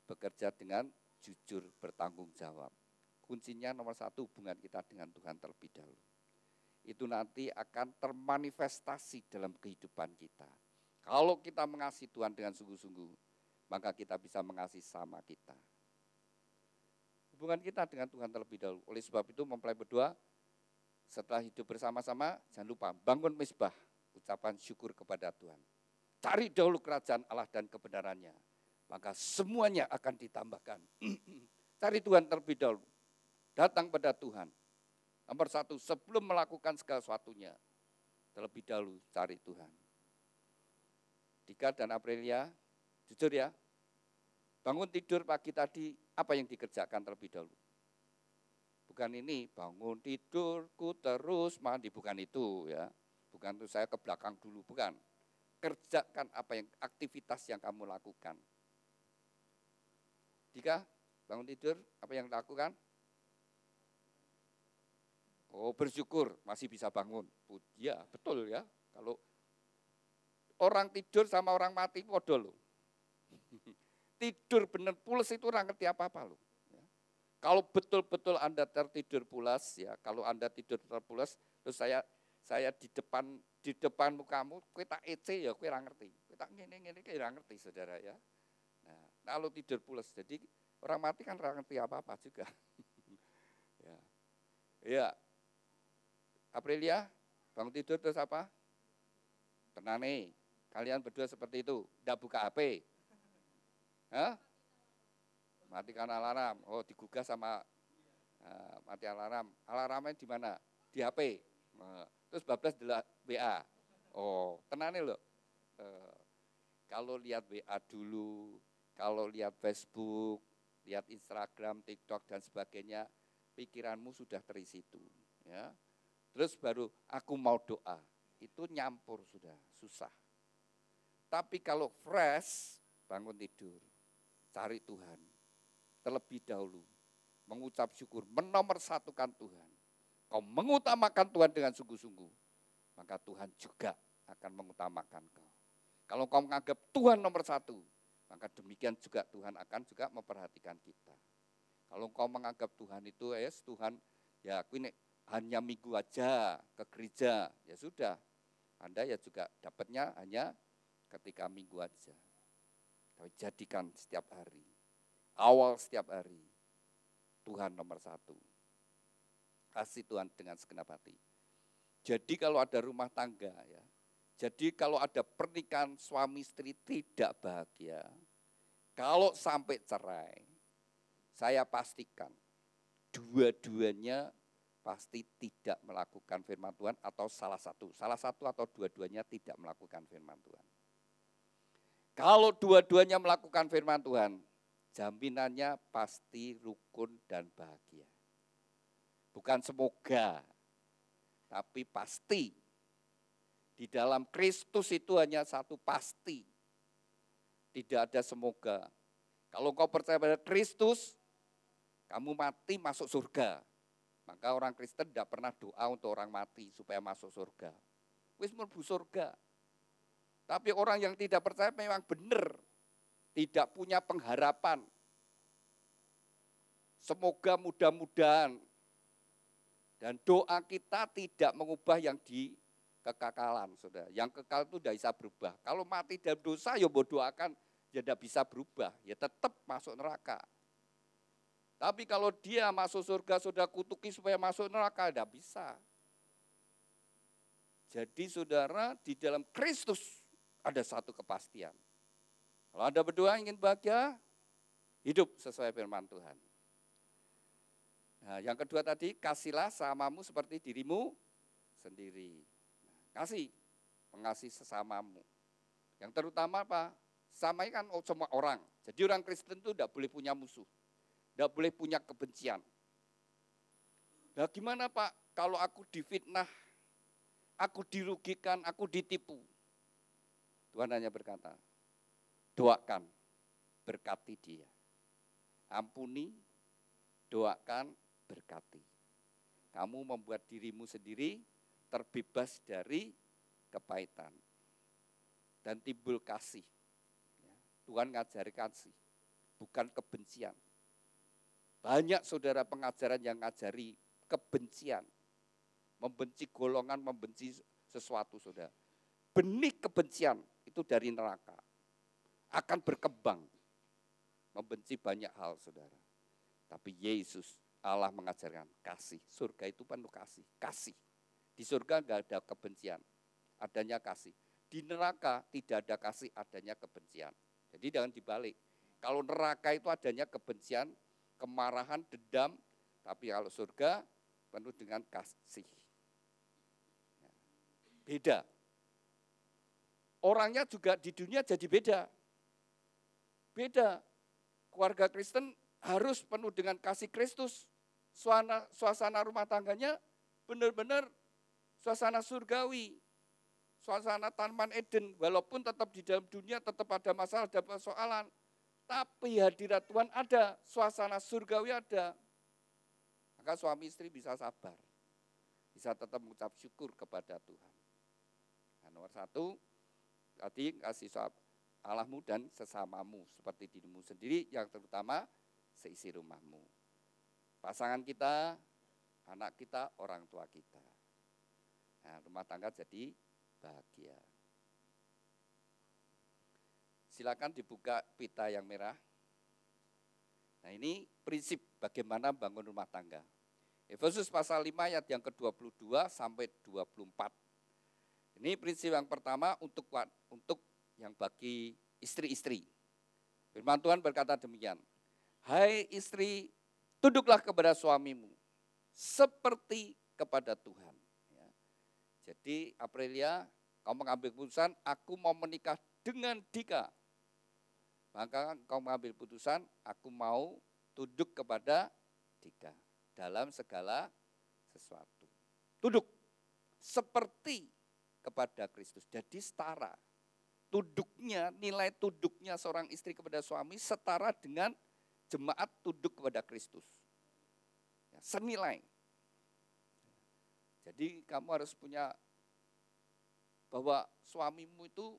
bekerja dengan jujur, bertanggung jawab. Kuncinya nomor satu, hubungan kita dengan Tuhan terlebih dahulu. Itu nanti akan termanifestasi dalam kehidupan kita. Kalau kita mengasihi Tuhan dengan sungguh-sungguh, maka kita bisa mengasihi sama kita. Hubungan kita dengan Tuhan terlebih dahulu. Oleh sebab itu mempelai berdua, setelah hidup bersama-sama, jangan lupa bangun mezbah, ucapan syukur kepada Tuhan. Cari dahulu kerajaan Allah dan kebenarannya, maka semuanya akan ditambahkan. Cari Tuhan terlebih dahulu, datang pada Tuhan. Nomor satu, sebelum melakukan segala sesuatunya, terlebih dahulu cari Tuhan. Dika dan Aprilia, jujur ya, bangun tidur pagi tadi, apa yang dikerjakan terlebih dahulu? Bukan ini, bangun tidurku terus mandi, bukan itu ya. Bukan itu saya ke belakang dulu, bukan. Kerjakan apa yang aktivitas yang kamu lakukan. Dika, bangun tidur, apa yang lakukan? Oh, bersyukur masih bisa bangun. Ya, betul ya. Kalau orang tidur sama orang mati podo loh. Tidur bener pules itu orang ngerti apa-apa loh. Ya. Kalau betul-betul Anda tertidur pulas ya, kalau Anda tidur terpulas, terus saya di depan mukamu, kowe tak ece ya kowe ora ngerti. Kowe tak ngene-ngene kowe ora ngerti Saudara ya. Nah, kalau tidur pulas, jadi orang mati kan ora ngerti apa-apa juga. Ya. Ya. Aprilia, bangun tidur terus apa? Tenane. Kalian berdua seperti itu, enggak buka HP. Hah? Matikan alarm. Oh, digugah sama mati alarm. Alarmnya di mana? Di HP. Terus bablas adalah WA. Oh, tenane loh. Kalau lihat WA dulu, kalau lihat Facebook, lihat Instagram, TikTok dan sebagainya, pikiranmu sudah terisi itu. Ya. Terus baru aku mau doa, itu nyampur sudah, susah. Tapi kalau fresh, bangun tidur, cari Tuhan, terlebih dahulu, mengucap syukur, menomorsatukan Tuhan. Kau mengutamakan Tuhan dengan sungguh-sungguh, maka Tuhan juga akan mengutamakan kau. Kalau kau menganggap Tuhan nomor satu, maka demikian juga Tuhan akan juga memperhatikan kita. Kalau kau menganggap Tuhan itu, Tuhan, ya aku ini hanya minggu aja ke gereja, ya sudah. Anda ya juga dapatnya hanya ketika minggu aja. Tapi jadikan setiap hari, awal setiap hari, Tuhan nomor satu. Kasih Tuhan dengan segenap hati. Jadi kalau ada rumah tangga ya, jadi kalau ada pernikahan suami istri tidak bahagia, kalau sampai cerai, saya pastikan dua-duanya pasti tidak melakukan firman Tuhan atau salah satu atau dua-duanya tidak melakukan firman Tuhan. Kalau dua-duanya melakukan firman Tuhan, jaminannya pasti rukun dan bahagia. Bukan semoga, tapi pasti. Di dalam Kristus itu hanya satu pasti. Tidak ada semoga. Kalau kau percaya pada Kristus, kamu mati masuk surga. Maka orang Kristen tidak pernah doa untuk orang mati supaya masuk surga. Wis mlebu surga. Tapi orang yang tidak percaya memang benar. Tidak punya pengharapan. Semoga mudah-mudahan. Dan doa kita tidak mengubah yang di kekekalan, saudara. Yang kekal itu tidak bisa berubah. Kalau mati dalam dosa, ya mau doakan, ya tidak bisa berubah. Ya tetap masuk neraka. Tapi kalau dia masuk surga, sudah kutuki supaya masuk neraka, tidak bisa. Jadi saudara, di dalam Kristus ada satu kepastian. Kalau Anda berdua ingin bahagia, hidup sesuai firman Tuhan. Nah, yang kedua tadi, kasihlah sesamamu seperti dirimu sendiri. Kasih, mengasihi sesamamu. Yang terutama apa? Sama kan semua orang. Jadi orang Kristen itu tidak boleh punya musuh. Tidak boleh punya kebencian. Nah gimana Pak, kalau aku difitnah, aku dirugikan, aku ditipu. Tuhan hanya berkata, doakan, berkati dia. Ampuni, doakan, berkati. Kamu membuat dirimu sendiri terbebas dari kepahitan. Dan timbul kasih. Tuhan ngajari kasih, bukan kebencian. Banyak saudara pengajaran yang ngajari kebencian. Membenci golongan, membenci sesuatu saudara. Benih kebencian itu dari neraka. Akan berkembang. Membenci banyak hal saudara. Tapi Yesus, Allah mengajarkan kasih. Surga itu penuh kasih. Kasih. Di surga enggak ada kebencian. Adanya kasih. Di neraka tidak ada kasih, adanya kebencian. Jadi jangan dibalik. Kalau neraka itu adanya kebencian, kemarahan, dendam. Tapi kalau surga penuh dengan kasih. Beda. Orangnya juga di dunia jadi beda. Beda. Keluarga Kristen harus penuh dengan kasih Kristus. Suasana rumah tangganya benar-benar suasana surgawi. Suasana Taman Eden, walaupun tetap di dalam dunia tetap ada masalah, ada persoalan. Tapi hadirat Tuhan ada, suasana surgawi ada. Maka suami istri bisa sabar. Bisa tetap mengucap syukur kepada Tuhan. Nah, nomor 1, tadi kasih Allahmu dan sesamamu, seperti dirimu sendiri, yang terutama seisi rumahmu. Pasangan kita, anak kita, orang tua kita. Nah, rumah tangga jadi bahagia. Silakan dibuka pita yang merah. Nah, ini prinsip bagaimana bangun rumah tangga. Efesus pasal 5 ayat yang ke-22 sampai 24. Ini prinsip yang pertama untuk yang bagi istri-istri. Firman Tuhan berkata demikian. Hai istri, tunduklah kepada suamimu seperti kepada Tuhan. Jadi Aprilia, kau mengambil keputusan, aku mau menikah dengan Dika. Maka kau mengambil keputusan, aku mau tunduk kepada Dika dalam segala sesuatu. Tunduk seperti kepada Kristus. Jadi setara. Tunduknya, nilai tunduknya seorang istri kepada suami setara dengan jemaat tunduk kepada Kristus. Senilai. Jadi kamu harus punya bahwa suamimu itu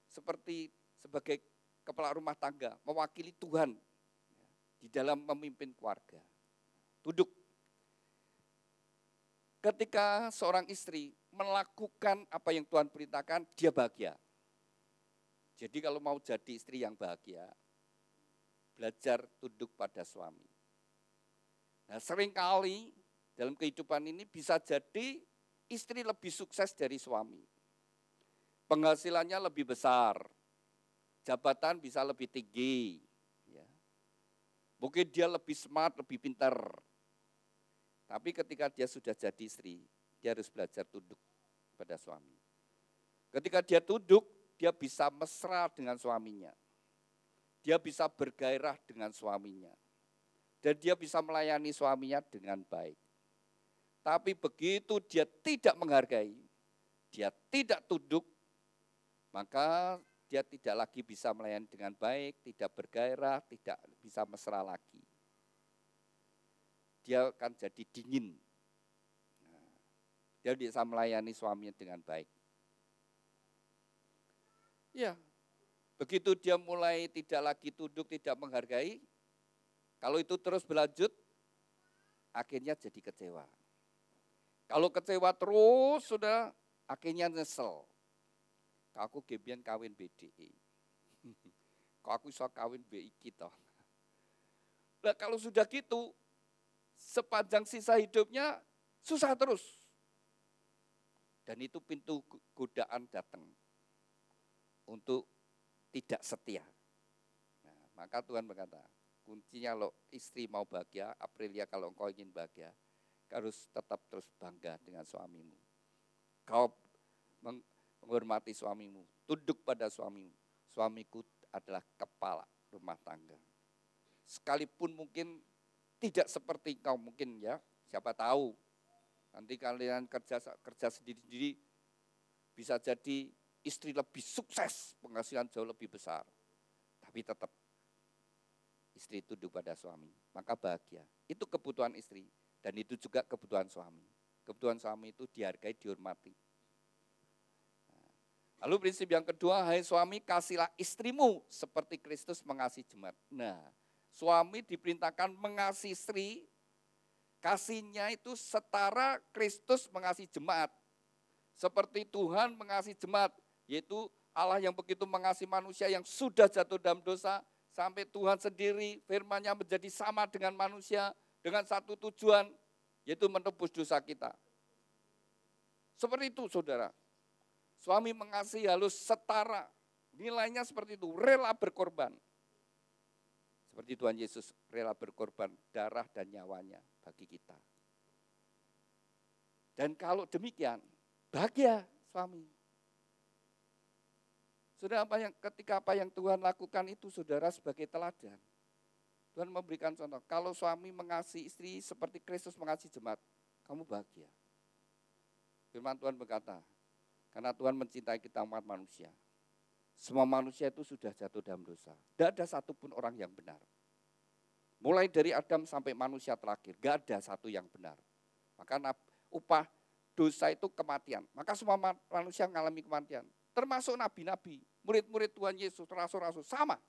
sebagai kepala rumah tangga, mewakili Tuhan di dalam memimpin keluarga. Tunduk. Ketika seorang istri melakukan apa yang Tuhan perintahkan, dia bahagia. Jadi kalau mau jadi istri yang bahagia, belajar tunduk pada suami. Nah, seringkali dalam kehidupan ini bisa jadi istri lebih sukses dari suami. Penghasilannya lebih besar, jabatan bisa lebih tinggi. Ya. Mungkin dia lebih smart, lebih pintar. Tapi ketika dia sudah jadi istri, dia harus belajar tunduk pada suami. Ketika dia tunduk, dia bisa mesra dengan suaminya. Dia bisa bergairah dengan suaminya. Dan dia bisa melayani suaminya dengan baik. Tapi begitu dia tidak menghargai, dia tidak tunduk, maka dia tidak lagi bisa melayani dengan baik, tidak bergairah, tidak bisa mesra lagi. Dia akan jadi dingin. Dia tidak bisa melayani suaminya dengan baik. Ya, begitu dia mulai tidak lagi tunduk, tidak menghargai, kalau itu terus berlanjut, akhirnya jadi kecewa. Kalau kecewa terus, sudah akhirnya nyesel. Kau aku gebian kawin BDI. Kau aku bisa kawin BIK toh. Nah, kalau sudah gitu, sepanjang sisa hidupnya susah terus. Dan itu pintu godaan datang untuk tidak setia. Nah, maka Tuhan berkata, kuncinya lo istri mau bahagia, Aprilia kalau engkau ingin bahagia, harus tetap terus bangga dengan suamimu. Kau menghormati suamimu, tunduk pada suamimu. Suamiku adalah kepala rumah tangga. Sekalipun mungkin tidak seperti kau mungkin ya, siapa tahu. Nanti kalian kerja sendiri-sendiri, bisa jadi istri lebih sukses, penghasilan jauh lebih besar. Tapi tetap istri tunduk pada suami, maka bahagia. Itu kebutuhan istri. Dan itu juga kebutuhan suami. Kebutuhan suami itu dihargai, dihormati. Lalu prinsip yang kedua, hai suami kasihlah istrimu seperti Kristus mengasihi jemaat. Nah, Suami diperintahkan mengasihi istri, kasihnya itu setara Kristus mengasihi jemaat. Seperti Tuhan mengasihi jemaat, yaitu Allah yang begitu mengasihi manusia yang sudah jatuh dalam dosa, sampai Tuhan sendiri firman-Nya menjadi sama dengan manusia, dengan satu tujuan, yaitu menebus dosa kita. Seperti itu saudara, suami mengasihi halus setara, nilainya seperti itu, rela berkorban. Seperti Tuhan Yesus rela berkorban darah dan nyawanya bagi kita. Dan kalau demikian, bahagia suami. Saudara, ketika apa yang Tuhan lakukan itu saudara sebagai teladan. Tuhan memberikan contoh, kalau suami mengasihi istri seperti Kristus mengasihi jemaat, kamu bahagia. Firman Tuhan berkata, karena Tuhan mencintai kita umat manusia. Semua manusia itu sudah jatuh dalam dosa. Tidak ada satupun orang yang benar. Mulai dari Adam sampai manusia terakhir, tidak ada satu yang benar. Maka upah dosa itu kematian. Maka semua manusia mengalami kematian. Termasuk nabi-nabi, murid-murid Tuhan Yesus, rasul-rasul, sama.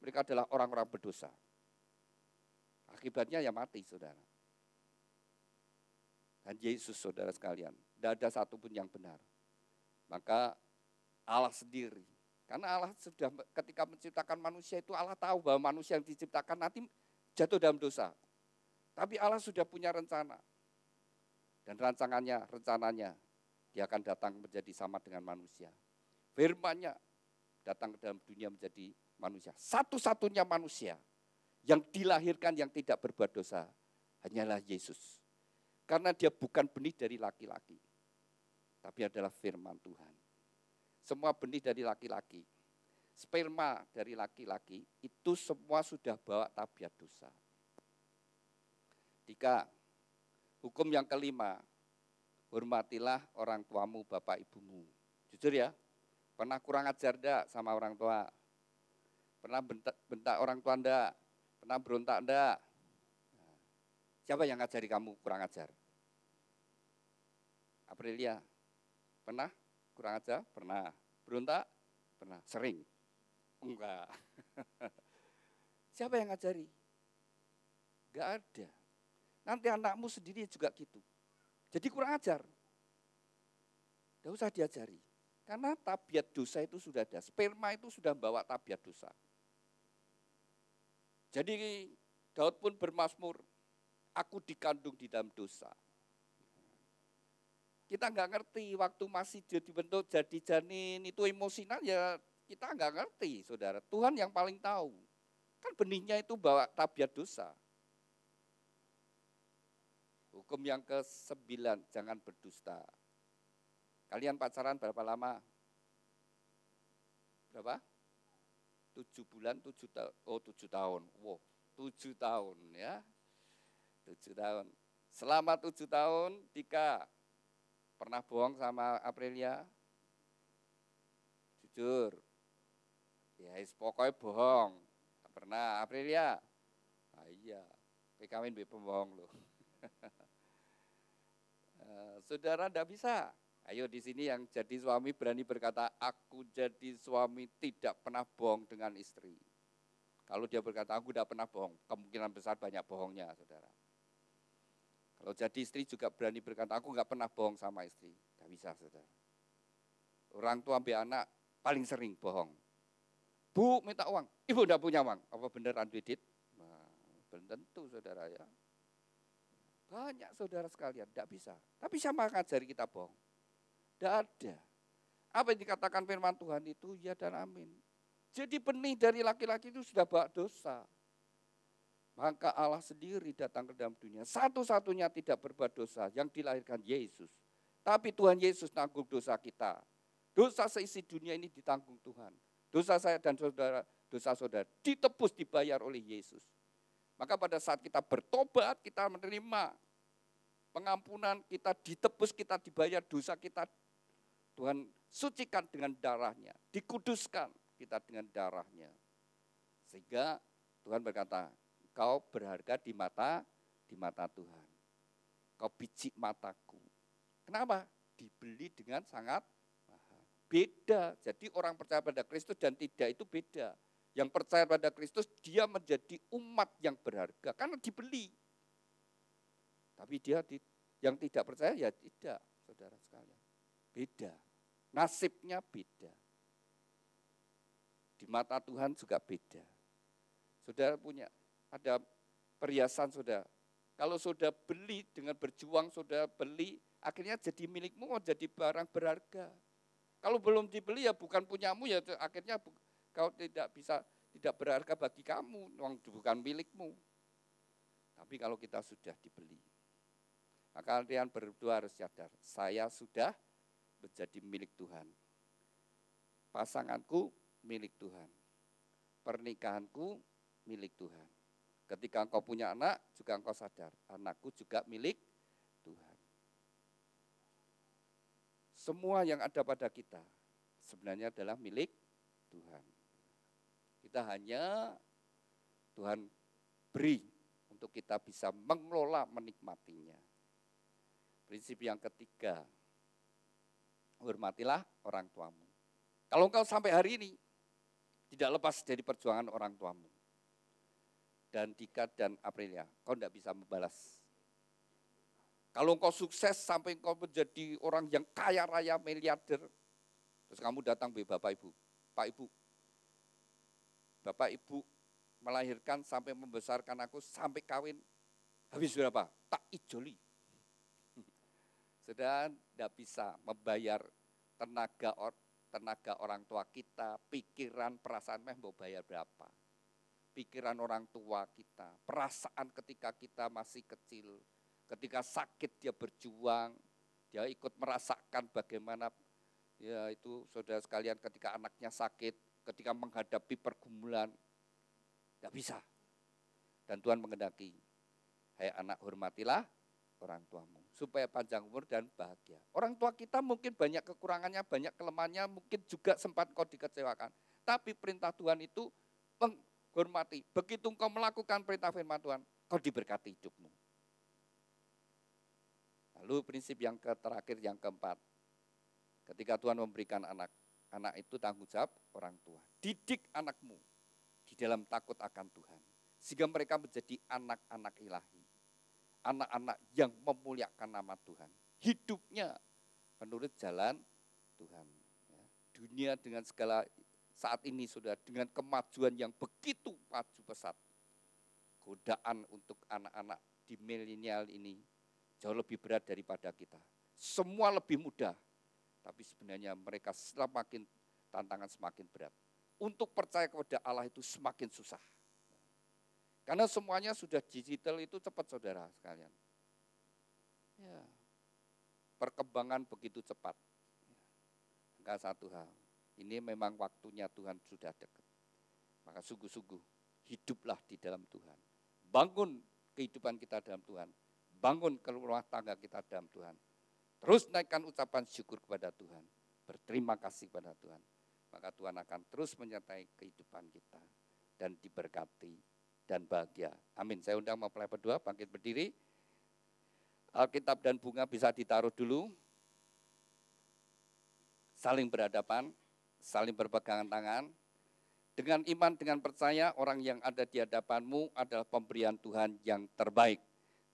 Mereka adalah orang-orang berdosa. Akibatnya ya mati, saudara. Dan Yesus, saudara sekalian, tidak ada satupun yang benar. Maka Allah sendiri, karena Allah sudah ketika menciptakan manusia itu Allah tahu bahwa manusia yang diciptakan nanti jatuh dalam dosa. Tapi Allah sudah punya rencana. Dan rencananya, dia akan datang menjadi sama dengan manusia. Firman-Nya datang ke dalam dunia menjadi manusia. Satu-satunya manusia yang dilahirkan yang tidak berbuat dosa hanyalah Yesus. Karena dia bukan benih dari laki-laki, tapi adalah firman Tuhan. Semua benih dari laki-laki, sperma dari laki-laki, itu semua sudah bawa tabiat dosa. 3, hukum yang kelima, hormatilah orang tuamu, bapak ibumu. Jujur ya, pernah kurang ajar enggak sama orang tua? Pernah bentak orang tua enggak? Pernah berontak enggak? Siapa yang ngajari kamu kurang ajar? Aprilia, pernah kurang ajar? Pernah. Berontak? Pernah. Sering? Enggak. Siapa yang ngajari? Enggak ada. Nanti anakmu sendiri juga gitu. Jadi kurang ajar. Enggak usah diajari. Karena tabiat dosa itu sudah ada. Sperma itu sudah bawa tabiat dosa. Jadi Daud pun bermazmur, aku dikandung di dalam dosa. Kita nggak ngerti waktu masih dibentuk jadi janin itu emosional ya kita nggak ngerti saudara. Tuhan yang paling tahu. Kan benihnya itu bawa tabiat dosa. Hukum yang ke-9, jangan berdusta. Kalian pacaran berapa lama? Berapa? 7 bulan, 7 tahun. Oh 7 tahun. Wow, 7 tahun ya. 7 tahun. Selama 7 tahun, Dika pernah bohong sama Aprilia? Jujur. Ya, pokoknya bohong. Pernah Aprilia? Ah, iya, kawin be pembohong loh. Saudara enggak bisa. Ayo di sini yang jadi suami berani berkata, aku jadi suami tidak pernah bohong dengan istri. Kalau dia berkata, aku tidak pernah bohong, kemungkinan besar banyak bohongnya, saudara. Kalau jadi istri juga berani berkata, aku enggak pernah bohong sama istri. Tidak bisa, saudara. Orang tua ambil anak paling sering bohong. Bu minta uang, ibu enggak punya uang. Apa beneran duit? Nah, belum tentu, saudara ya. Banyak saudara sekalian, tidak bisa. Tapi siapa ngajari kita bohong? Tidak ada. Apa yang dikatakan firman Tuhan itu ya dan amin. Jadi benih dari laki-laki itu sudah bawa dosa. Maka Allah sendiri datang ke dalam dunia. Satu-satunya tidak berbuat dosa yang dilahirkan Yesus. Tapi Tuhan Yesus tanggung dosa kita. Dosa seisi dunia ini ditanggung Tuhan. Dosa saya dan saudara, dosa saudara ditebus dibayar oleh Yesus. Maka pada saat kita bertobat, kita menerima pengampunan, kita ditebus, kita dibayar dosa kita. Tuhan sucikan dengan darahnya, dikuduskan kita dengan darahnya. Sehingga Tuhan berkata, kau berharga di mata Tuhan. Kau biji mataku. Kenapa? Dibeli dengan sangat mahal. Beda, jadi orang percaya pada Kristus dan tidak itu beda. yang percaya pada Kristus, dia menjadi umat yang berharga karena dibeli. Tapi dia yang tidak percaya ya tidak, saudara sekalian. Beda, nasibnya beda. Di mata Tuhan juga beda. Saudara punya, ada perhiasan saudara. Kalau saudara beli dengan berjuang, saudara beli, akhirnya jadi milikmu, jadi barang berharga. Kalau belum dibeli ya bukan punyamu, ya akhirnya kau tidak berharga bagi kamu, bukan milikmu. Tapi kalau kita sudah dibeli, maka kalian berdua harus sadar, saya sudah menjadi milik Tuhan. Pasanganku milik Tuhan. Pernikahanku milik Tuhan. Ketika engkau punya anak, juga engkau sadar, anakku juga milik Tuhan. Semua yang ada pada kita sebenarnya adalah milik Tuhan. Kita hanya Tuhan beri untuk kita bisa mengelola, menikmatinya. Prinsip yang ketiga, hormatilah orang tuamu. Kalau engkau sampai hari ini tidak lepas dari perjuangan orang tuamu, dan Dika dan Aprilia, kau tidak bisa membalas. Kalau engkau sukses sampai engkau menjadi orang yang kaya raya miliarder, terus kamu datang Bapak Ibu, Pak Ibu, Bapak Ibu melahirkan sampai membesarkan aku sampai kawin, habis berapa? Tak ijoli. Sudah tidak bisa membayar tenaga orang tua kita, pikiran, perasaan, mau bayar berapa? Pikiran orang tua kita, perasaan ketika kita masih kecil, ketika sakit dia berjuang, dia ikut merasakan bagaimana ya itu saudara sekalian ketika anaknya sakit, ketika menghadapi pergumulan, tidak bisa. Dan Tuhan mengendaki, hai anak hormatilah orang tuamu, supaya panjang umur dan bahagia. Orang tua kita mungkin banyak kekurangannya, banyak kelemahannya, mungkin juga sempat kau dikecewakan. Tapi perintah Tuhan itu menghormati. Begitu engkau melakukan perintah firman Tuhan, kau diberkati hidupmu. Lalu prinsip yang terakhir, yang keempat, ketika Tuhan memberikan anak, anak itu tanggung jawab orang tua. Didik anakmu di dalam takut akan Tuhan, sehingga mereka menjadi anak-anak ilahi, anak-anak yang memuliakan nama Tuhan. Hidupnya menurut jalan Tuhan. Dunia dengan segala saat ini sudah dengan kemajuan yang begitu maju pesat, godaan untuk anak-anak di milenial ini jauh lebih berat daripada kita. Semua lebih mudah, tapi sebenarnya mereka semakin tantangan semakin berat. Untuk percaya kepada Allah itu semakin susah. Karena semuanya sudah digital itu cepat saudara sekalian. Ya, perkembangan begitu cepat. Enggak satu hal, ini memang waktunya Tuhan sudah dekat. Maka sungguh-sungguh hiduplah di dalam Tuhan. Bangun kehidupan kita dalam Tuhan. Bangun rumah tangga kita dalam Tuhan. Terus naikkan ucapan syukur kepada Tuhan. Berterima kasih kepada Tuhan. Maka Tuhan akan terus menyertai kehidupan kita. Dan diberkati dan bahagia. Amin. Saya undang mempelai berdua bangkit berdiri. Alkitab dan bunga bisa ditaruh dulu. Saling berhadapan, saling berpegangan tangan. Dengan iman, dengan percaya, orang yang ada di hadapanmu adalah pemberian Tuhan yang terbaik.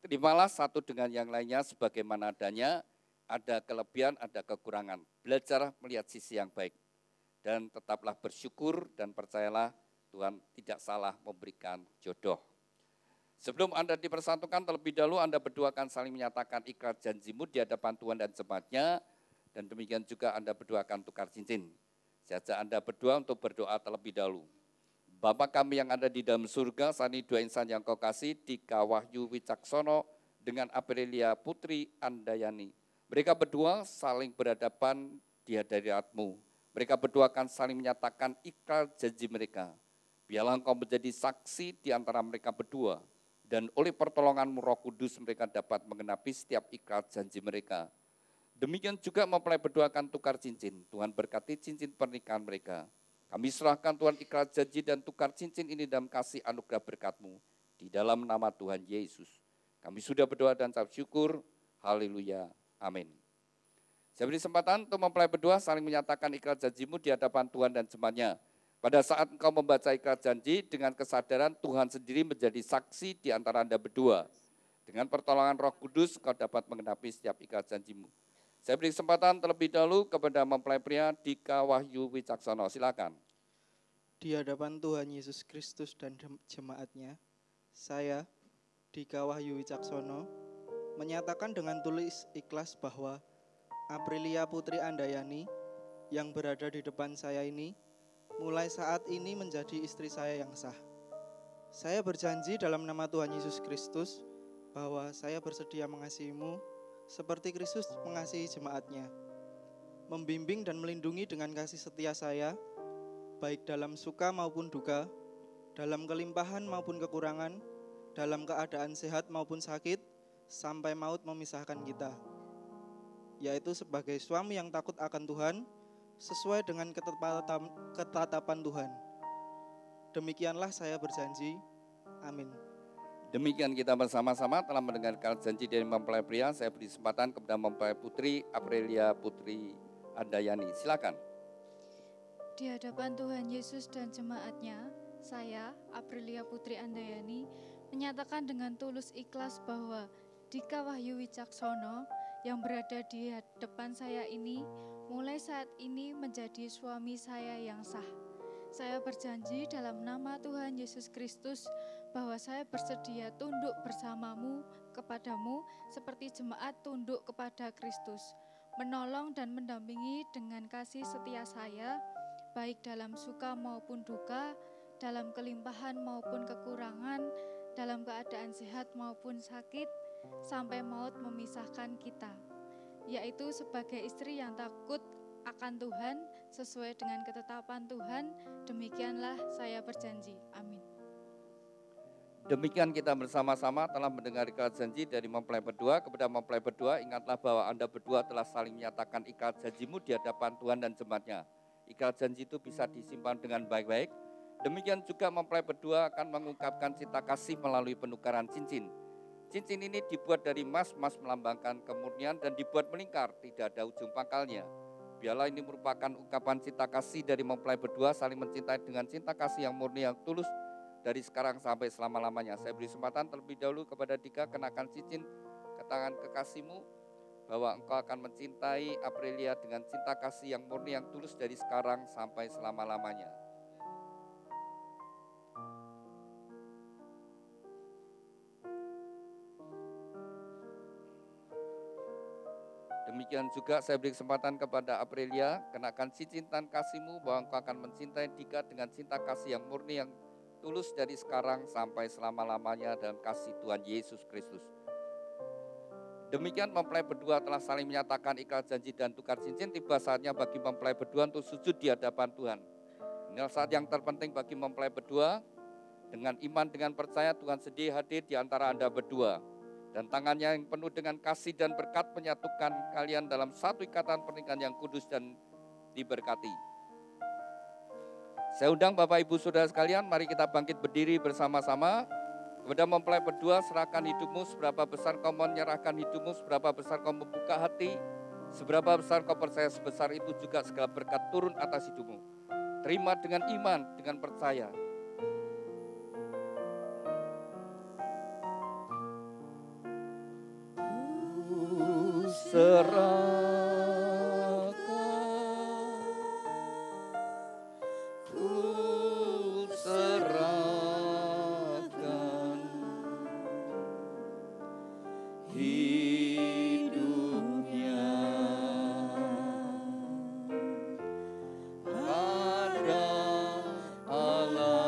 Terimalah satu dengan yang lainnya sebagaimana adanya, ada kelebihan, ada kekurangan. Belajarlah melihat sisi yang baik. Dan tetaplah bersyukur dan percayalah Tuhan tidak salah memberikan jodoh. Sebelum Anda dipersatukan terlebih dahulu, Anda berdua akan saling menyatakan ikrar janjimu di hadapan Tuhan dan jemaatnya. Dan demikian juga Anda berdua akan tukar cincin. Saya ajak Anda berdua untuk berdoa terlebih dahulu. Bapa kami yang ada di dalam surga, saat ini dua insan yang kau kasih, Dika Wahyu Wicaksono dengan Aprilia Putri Andayani. Mereka berdua saling berhadapan di hadirat-Mu. Mereka berdua akan saling menyatakan ikrar janji mereka. Biarlah Engkau menjadi saksi di antara mereka berdua. Dan oleh pertolongan-Mu Roh Kudus mereka dapat mengenapi setiap ikrar janji mereka. Demikian juga mempelai berdua akan tukar cincin. Tuhan berkati cincin pernikahan mereka. Kami serahkan Tuhan ikrar janji dan tukar cincin ini dalam kasih anugerah berkat-Mu. Di dalam nama Tuhan Yesus. Kami sudah berdoa dan ucap syukur. Haleluya. Amin. Saya beri kesempatan untuk mempelai berdua saling menyatakan ikrar janjimu di hadapan Tuhan dan jemaatnya. Pada saat engkau membaca ikat janji dengan kesadaran Tuhan sendiri menjadi saksi di antara Anda berdua. Dengan pertolongan Roh Kudus engkau dapat mengenapi setiap ikat janjimu. Saya beri kesempatan terlebih dahulu kepada mempelai pria Dika Wahyu Wicaksono. Silakan. Di hadapan Tuhan Yesus Kristus dan jemaatnya, saya, Dika Wahyu Wicaksono, menyatakan dengan tulis ikhlas bahwa Aprilia Putri Andayani yang berada di depan saya ini mulai saat ini menjadi istri saya yang sah. Saya berjanji dalam nama Tuhan Yesus Kristus bahwa saya bersedia mengasihimu seperti Kristus mengasihi jemaatnya, membimbing dan melindungi dengan kasih setia saya, baik dalam suka maupun duka, dalam kelimpahan maupun kekurangan, dalam keadaan sehat maupun sakit, sampai maut memisahkan kita. Yaitu sebagai suami yang takut akan Tuhan, sesuai dengan ketetapan Tuhan. Demikianlah saya berjanji. Amin. Demikian kita bersama-sama telah mendengarkan janji dari mempelai pria. Saya beri kesempatan kepada mempelai putri Aprilia Putri Andayani. Silakan. Di hadapan Tuhan Yesus dan jemaatnya, saya, Aprilia Putri Andayani, menyatakan dengan tulus ikhlas bahwa Dika Wahyu Wicaksono yang berada di depan saya ini mulai saat ini menjadi suami saya yang sah. Saya berjanji dalam nama Tuhan Yesus Kristus bahwa saya bersedia tunduk bersamamu kepadamu seperti jemaat tunduk kepada Kristus, menolong dan mendampingi dengan kasih setia saya, baik dalam suka maupun duka, dalam kelimpahan maupun kekurangan, dalam keadaan sehat maupun sakit, sampai maut memisahkan kita. Yaitu sebagai istri yang takut akan Tuhan, sesuai dengan ketetapan Tuhan, demikianlah saya berjanji. Amin. Demikian kita bersama-sama telah mendengarkan janji dari mempelai berdua. Kepada mempelai berdua, ingatlah bahwa Anda berdua telah saling menyatakan ikat janjimu di hadapan Tuhan dan jemaatnya. Ikat janji itu bisa disimpan dengan baik-baik. Demikian juga mempelai berdua akan mengungkapkan cinta kasih melalui penukaran cincin. Cincin ini dibuat dari emas melambangkan kemurnian dan dibuat melingkar, tidak ada ujung pangkalnya. Biarlah ini merupakan ungkapan cinta kasih dari mempelai berdua saling mencintai dengan cinta kasih yang murni yang tulus dari sekarang sampai selama-lamanya. Saya beri kesempatan terlebih dahulu kepada Dika, kenakan cincin ke tangan kekasihmu bahwa engkau akan mencintai Aprilia dengan cinta kasih yang murni yang tulus dari sekarang sampai selama-lamanya. Demikian juga saya beri kesempatan kepada Aprilia, kenakan cincin tan kasihmu bahwa engkau akan mencintai Dika dengan cinta kasih yang murni yang tulus dari sekarang sampai selama-lamanya dalam kasih Tuhan Yesus Kristus. Demikian mempelai berdua telah saling menyatakan ikat janji dan tukar cincin. Tiba saatnya bagi mempelai berdua untuk sujud di hadapan Tuhan. Inilah saat yang terpenting bagi mempelai berdua. Dengan iman, dengan percaya Tuhan sedia hadir di antara Anda berdua. Dan tangannya yang penuh dengan kasih dan berkat menyatukan kalian dalam satu ikatan pernikahan yang kudus dan diberkati. Saya undang Bapak Ibu Saudara sekalian, mari kita bangkit berdiri bersama-sama. Kepada mempelai berdua, serahkan hidupmu, seberapa besar kau menyerahkan hidupmu, seberapa besar kau membuka hati, seberapa besar kau percaya, sebesar itu juga segala berkat turun atas hidupmu. Terima dengan iman, dengan percaya. Serahkan hidupnya pada Allah.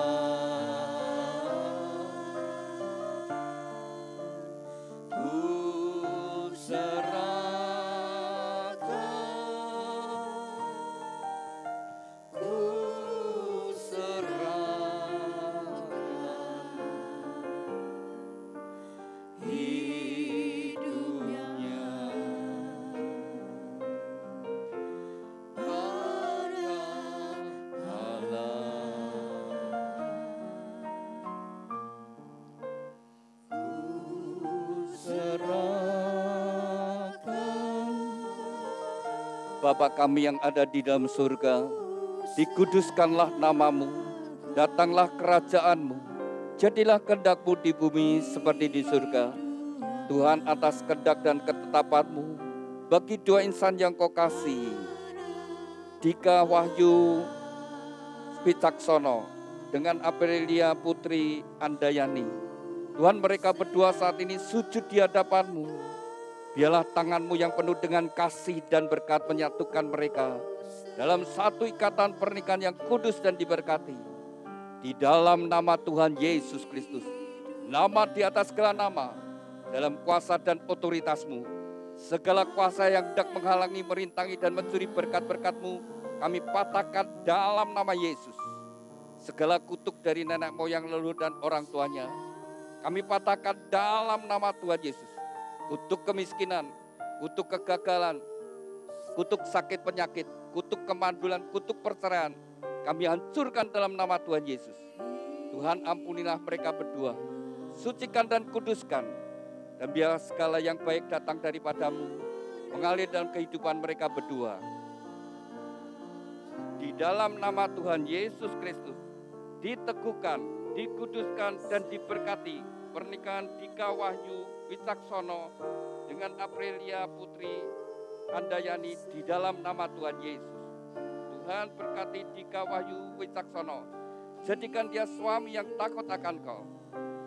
Ku Bapa kami yang ada di dalam surga, Dikuduskanlah namamu, datanglah kerajaanmu, jadilah kehendak-Mu di bumi seperti di surga. Tuhan, atas kehendak dan ketetapan-Mu bagi dua insan yang Kau kasih, Dika Wahyu Wicaksono dengan Aprilia Putri Andayani. Tuhan, mereka berdua saat ini sujud di hadapan-Mu. Biarlah tangan-Mu yang penuh dengan kasih dan berkat menyatukan mereka dalam satu ikatan pernikahan yang kudus dan diberkati. Di dalam nama Tuhan Yesus Kristus, nama di atas segala nama, dalam kuasa dan otoritas-Mu, segala kuasa yang hendak menghalangi, merintangi dan mencuri berkat-berkat-Mu, kami patahkan dalam nama Yesus. Segala kutuk dari nenek moyang, leluhur dan orang tuanya, kami patahkan dalam nama Tuhan Yesus. Kutuk kemiskinan, kutuk kegagalan, kutuk sakit penyakit, kutuk kemandulan, kutuk perceraian, kami hancurkan dalam nama Tuhan Yesus. Tuhan, ampunilah mereka berdua, sucikan dan kuduskan, dan biar segala yang baik datang daripada-Mu mengalir dalam kehidupan mereka berdua. Di dalam nama Tuhan Yesus Kristus, diteguhkan, dikuduskan dan diberkati pernikahan Dika Wahyu Wicaksono dengan Aprilia Putri Andayani di dalam nama Tuhan Yesus. Tuhan, berkati Dika Wahyu Wicaksono, jadikan dia suami yang takut akan Kau,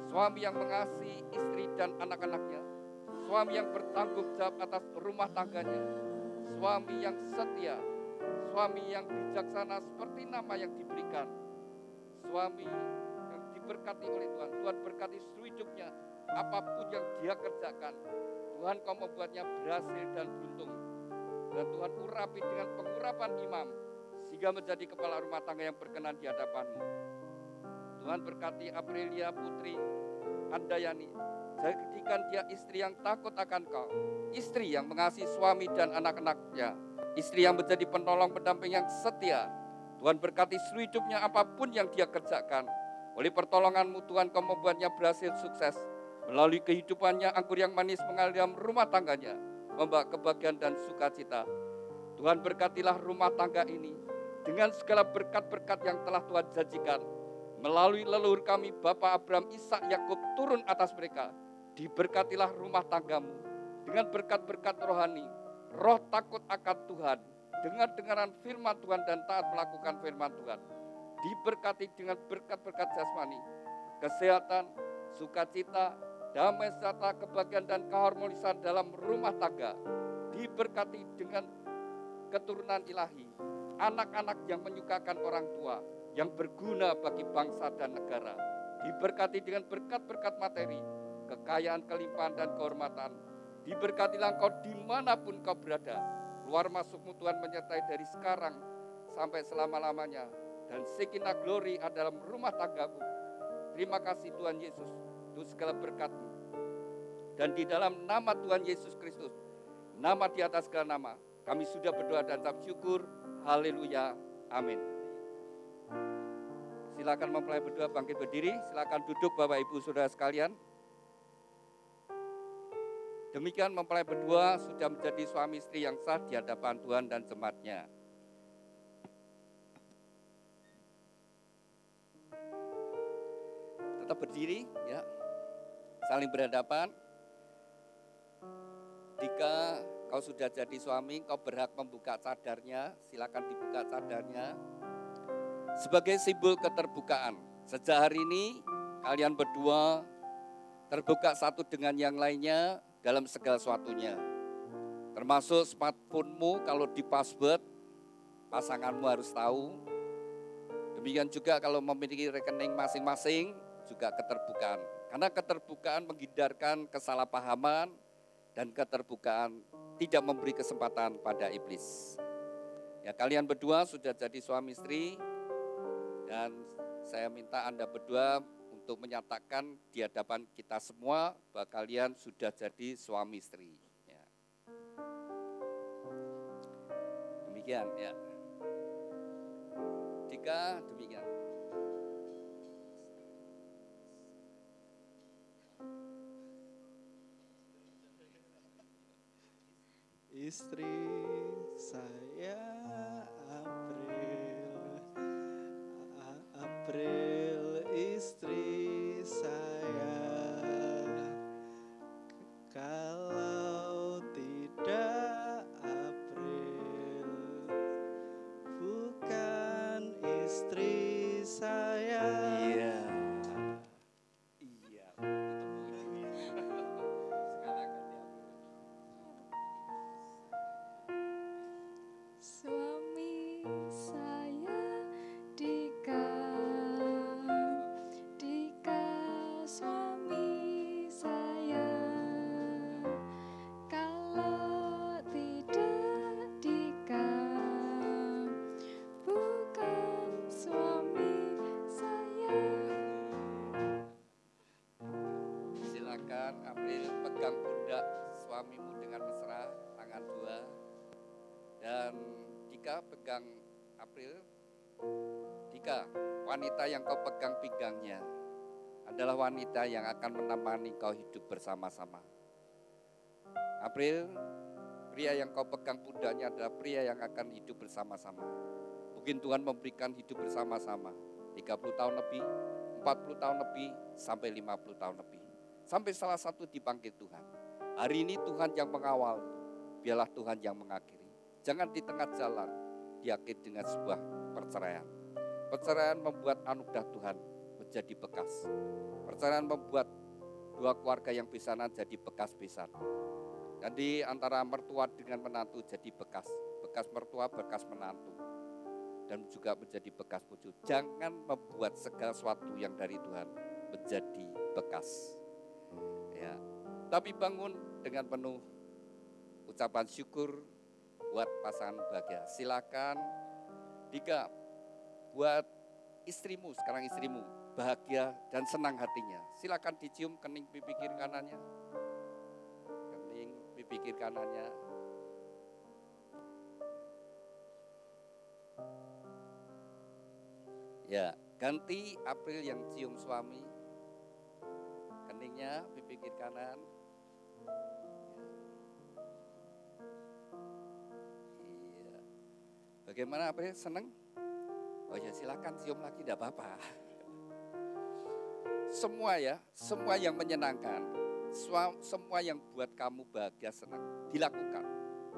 suami yang mengasihi istri dan anak-anaknya, suami yang bertanggung jawab atas rumah tangganya, suami yang setia, suami yang bijaksana seperti nama yang diberikan, suami yang diberkati oleh Tuhan. Tuhan, berkati seluruh hidupnya, apapun yang dia kerjakan, Tuhan, Kau membuatnya berhasil dan beruntung. Dan Tuhan, urapi dengan pengurapan imam, sehingga menjadi kepala rumah tangga yang berkenan di hadapan-Mu. Tuhan, berkati Aprilia Putri Andayani, jadikan dia istri yang takut akan Kau, istri yang mengasihi suami dan anak-anaknya, istri yang menjadi penolong pendamping yang setia. Tuhan, berkati seluruh hidupnya, apapun yang dia kerjakan, oleh pertolongan-Mu Tuhan, Kau membuatnya berhasil sukses. Melalui kehidupannya, anggur yang manis mengalir dalam rumah tangganya, membawa kebahagiaan dan sukacita. Tuhan, berkatilah rumah tangga ini dengan segala berkat-berkat yang telah Tuhan janjikan. Melalui leluhur kami, Bapak Abraham, Ishak, Yakub, turun atas mereka. Diberkatilah rumah tanggamu dengan berkat-berkat rohani, roh takut akan Tuhan, dengar-dengaran firman Tuhan dan taat melakukan firman Tuhan. Diberkati dengan berkat-berkat jasmani, kesehatan, sukacita, damai sejahtera, kebahagiaan dan keharmonisan dalam rumah tangga. Diberkati dengan keturunan ilahi, anak-anak yang menyukakan orang tua, yang berguna bagi bangsa dan negara. Diberkati dengan berkat-berkat materi, kekayaan, kelimpahan dan kehormatan. Diberkatilah Engkau dimanapun Kau berada. Keluar masuk-Mu Tuhan menyertai dari sekarang sampai selama-lamanya. Dan sekinah glory adalah rumah tanggamu. Terima kasih Tuhan Yesus untuk segala berkat-Mu. Dan di dalam nama Tuhan Yesus Kristus, nama di atas segala nama, kami sudah berdoa dan ucap syukur. Haleluya. Amin. Silakan mempelai berdua bangkit berdiri. Silakan duduk Bapak Ibu Saudara sekalian. Demikian mempelai berdua sudah menjadi suami istri yang sah di hadapan Tuhan dan jemaat-Nya. Tetap berdiri ya. Saling berhadapan. Jika kau sudah jadi suami, kau berhak membuka cadarnya. Silakan dibuka cadarnya. Sebagai simbol keterbukaan. Sejak hari ini kalian berdua terbuka satu dengan yang lainnya dalam segala sesuatunya. Termasuk smartphone-mu kalau di password, pasanganmu harus tahu. Demikian juga kalau memiliki rekening masing-masing, juga keterbukaan. Karena keterbukaan menghindarkan kesalahpahaman dan keterbukaan tidak memberi kesempatan pada iblis. Ya, kalian berdua sudah jadi suami istri dan saya minta Anda berdua untuk menyatakan di hadapan kita semua bahwa kalian sudah jadi suami istri. Ya. Demikian ya. Jika demikian. Istri saya April. Dika pegang April. Dika, wanita yang kau pegang pinggangnya adalah wanita yang akan menemani kau hidup bersama-sama. April, pria yang kau pegang pundaknya adalah pria yang akan hidup bersama-sama. Mungkin Tuhan memberikan hidup bersama-sama 30 tahun lebih, 40 tahun lebih, sampai 50 tahun lebih. Sampai salah satu dipanggil Tuhan. Hari ini Tuhan yang mengawal, biarlah Tuhan yang mengakhiri. Jangan di tengah jalan diakhiri dengan sebuah perceraian. Perceraian membuat anugerah Tuhan menjadi bekas. Perceraian membuat dua keluarga yang besanan jadi bekas-besan. Dan di antara mertua dengan menantu jadi bekas. Bekas mertua, bekas menantu. Dan juga menjadi bekas bojo. Jangan membuat segala sesuatu yang dari Tuhan menjadi bekas. Ya, tapi bangun dengan penuh ucapan syukur buat pasangan bahagia. Silakan Dika, buat istrimu, sekarang istrimu bahagia dan senang hatinya. Silakan dicium kening pipi kiri kanannya. Kening pipi kiri kanannya. Ya, ganti April yang cium suami. Keningnya pipi kiri kanan. Iya. Bagaimana April, seneng? Oh ya silakan cium lagi, tidak apa-apa. Semua ya, semua yang menyenangkan, semua yang buat kamu bahagia senang, dilakukan.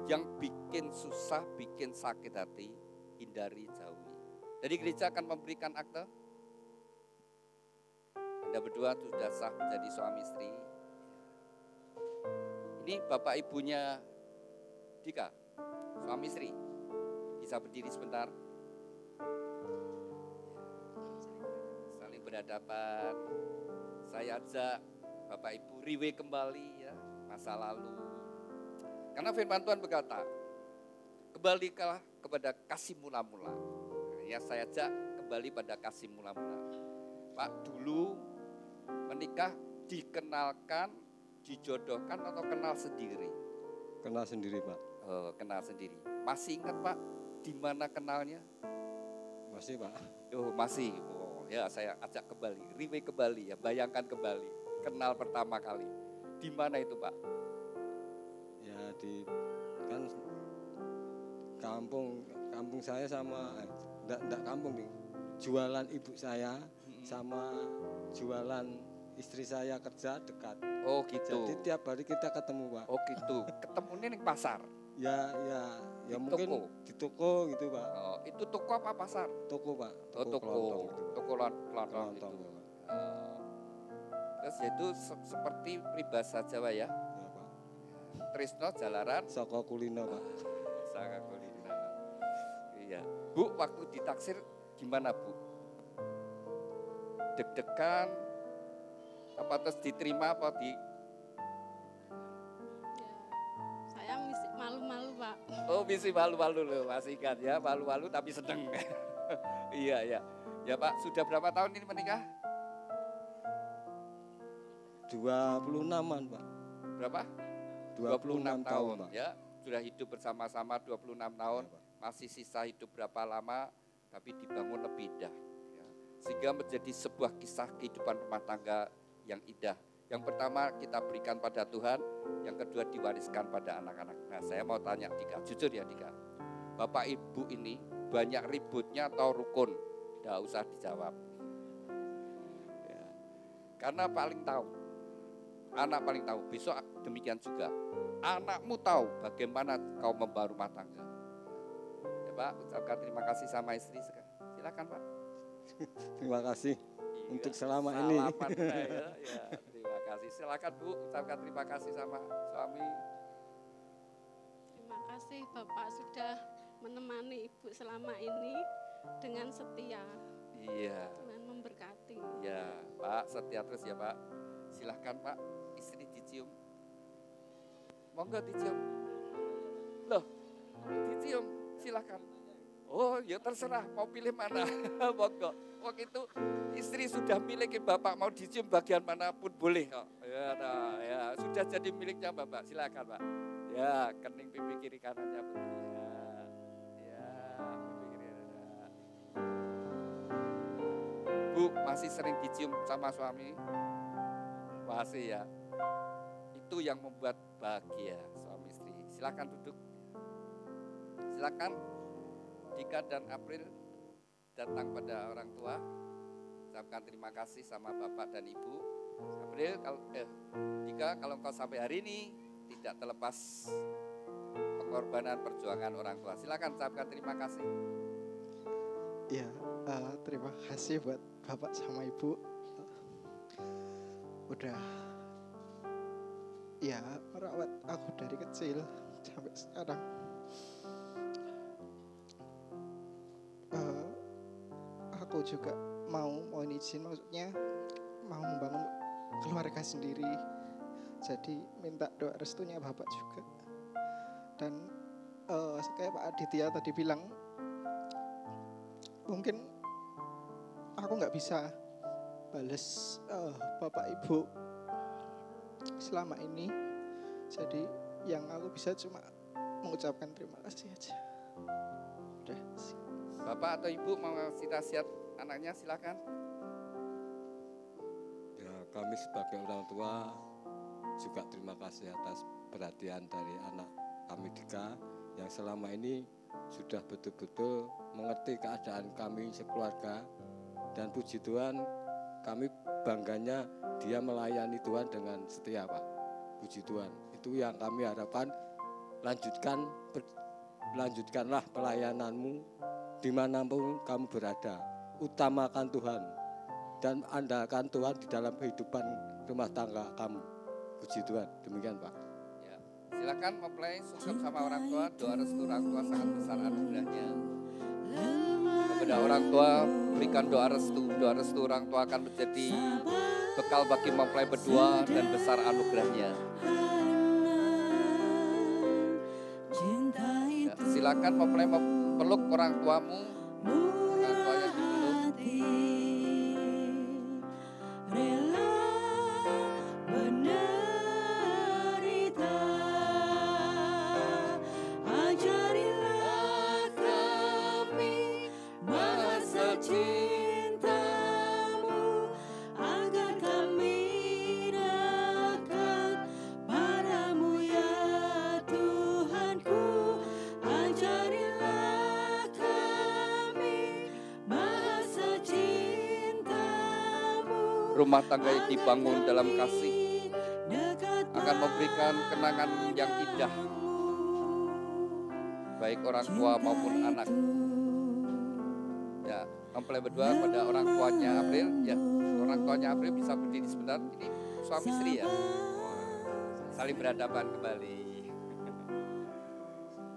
Yang bikin susah, bikin sakit hati, hindari, jauhi. Jadi gereja akan memberikan akte. Anda berdua sudah sah menjadi suami istri. Ini bapak ibunya Dika, suami istri. Bisa berdiri sebentar. Saling berhadapan. Saya ajak bapak ibu riwe kembali ya masa lalu. Karena firman Tuhan berkata, kembalilah kepada kasih mula-mula. Ya saya ajak kembali pada kasih mula-mula. Pak, dulu menikah dikenalkan, dijodohkan atau kenal sendiri? Kenal sendiri, Pak. Oh, kenal sendiri. Masih ingat Pak, di mana kenalnya? Masih, Pak. Oh, masih. Oh, ya saya ajak kembali, riwe kembali ya, bayangkan kembali. Kenal pertama kali. Di mana itu, Pak? Ya di kan kampung saya sama enggak kampung nih. Jualan ibu saya sama jualan istri saya kerja dekat. Oh gitu. Jadi tiap hari kita ketemu, Pak. Oh gitu. Ketemunya di pasar. Ya Di mungkin toko? di toko gitu, Pak. Oh, itu toko apa pasar? Toko, Pak. Oh, toko. kelontong gitu, Pak. Toko kelontong itu. Kelontong, ya, Pak. Terus itu seperti peribahasa Jawa ya. Ya, Pak. Trisno jalaran Saka kulino, Pak. Saka kulina. Iya. Bu, waktu ditaksir gimana, Bu? Deg-degan apa terus diterima apa di Saya misi malu-malu, Pak. Oh, misi malu-malu loh, masih ingat ya, malu-malu tapi seneng. Iya, ya. Ya, Pak, sudah berapa tahun ini menikah? 26-an, Pak. Berapa? 26 tahun, Pak. Ya, sudah hidup bersama-sama 26 tahun. Ya, Pak. Masih sisa hidup berapa lama, tapi dibangun lebih indah. Ya. Sehingga menjadi sebuah kisah kehidupan rumah tangga yang indah. Yang pertama kita berikan pada Tuhan, yang kedua diwariskan pada anak-anak. Nah, saya mau tanya Dika, jujur ya Dika. Bapak Ibu ini banyak ributnya atau rukun? Tidak usah dijawab. Ya. Karena paling tahu, anak paling tahu. Besok demikian juga. Anakmu tahu bagaimana kau membangun rumah tangga. Ya Pak, ucapkan terima kasih sama istri. Silakan Pak. Terima kasih Iya, untuk selama ini. salaman, ya, terima kasih. Silakan Bu, ucapkan terima kasih sama suami. Terima kasih Bapak sudah menemani Ibu selama ini dengan setia. Iya, Tuhan memberkati. ya Pak, setia terus ya Pak. Silahkan Pak, istri dicium. Monggo dicium. Loh, dicium, silahkan. Oh ya terserah, mau pilih mana. Monggo. Waktu itu istri sudah miliki Bapak, mau dicium bagian manapun boleh kok. Ya, nah, ya sudah jadi miliknya Bapak, silakan Pak. Ya, kening pipi kiri kanannya Bu. Ya, ya. Masih sering dicium sama suami? Masih ya. Itu yang membuat bahagia suami istri. Silakan duduk. Silakan Dika dan April datang pada orang tua. Ucapkan terima kasih sama Bapak dan Ibu. April, Dika, kalau kau sampai hari ini tidak terlepas pengorbanan perjuangan orang tua. Silakan ucapkan terima kasih. Ya, terima kasih buat Bapak sama Ibu. Udah ya merawat aku dari kecil sampai sekarang. Aku juga mau izin, maksudnya mau membangun keluarga sendiri. Jadi minta doa restunya Bapak juga. Dan kayak Pak Aditya tadi bilang, mungkin aku nggak bisa bales Bapak Ibu selama ini. Jadi yang aku bisa cuma mengucapkan terima kasih aja. Udah. Bapak atau Ibu mau ngasih nasihat anaknya, silakan. Ya, kami sebagai orang tua juga terima kasih atas perhatian dari anak kami Dika yang selama ini sudah betul-betul mengerti keadaan kami sekeluarga, dan puji Tuhan kami bangganya dia melayani Tuhan dengan setia, Pak. Puji Tuhan, itu yang kami harapkan. Lanjutkanlah pelayananmu dimanapun kamu berada. Utamakan Tuhan dan andalkan Tuhan di dalam kehidupan rumah tangga kamu. Puji Tuhan, demikian Pak. Ya, silakan mempelai sungkem sama orang tua. Doa restu orang tua sangat besar anugerahnya. Kepada orang tua berikan doa restu. Doa restu orang tua akan menjadi bekal bagi mempelai berdua dan besar anugerahnya. Ya, silakan mempelai peluk orang tuamu. Orang tuanya dipeluk. Rumah tangga yang dibangun dalam kasih akan memberikan kenangan yang indah, baik orang tua maupun anak. Ya, mempelai berdua pada orang tuanya April. Ya, orang tuanya April bisa berdiri sebentar. Ini suami istri ya. Saling berhadapan kembali.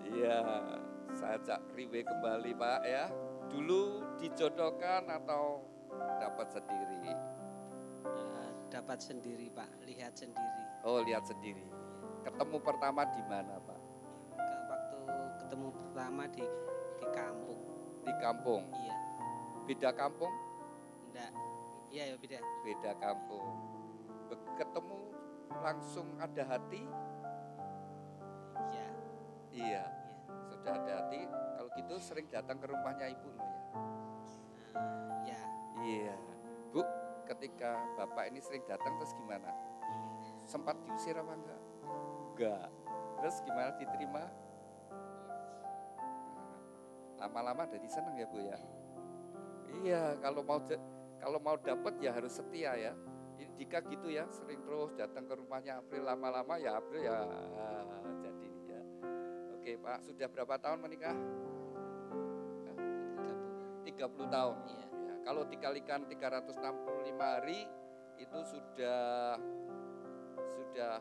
Iya, saya ajak riwe kembali Pak ya. Dulu dijodohkan atau dapat sendiri? Dapat sendiri Pak, lihat sendiri. Oh, lihat sendiri. Ketemu pertama di mana Pak? Waktu ketemu pertama di kampung. Di kampung? Iya. Beda kampung? Enggak, iya ya beda. Beda kampung. Ketemu langsung ada hati? Iya. Iya. Sudah ada hati. Kalau gitu sering datang ke rumahnya Ibu ya? Iya. Iya. Bu, ketika Bapak ini sering datang terus gimana? Sempat diusir apa enggak? Enggak. Terus gimana diterima? Lama-lama jadi senang ya Bu ya? Iya, kalau mau dapat ya harus setia ya. Jika gitu ya, sering terus datang ke rumahnya April, lama-lama ya April ya jadi ya. Oke Pak, sudah berapa tahun menikah? 30 tahun. Iya. Ya, kalau dikalikan 365 hari itu sudah 11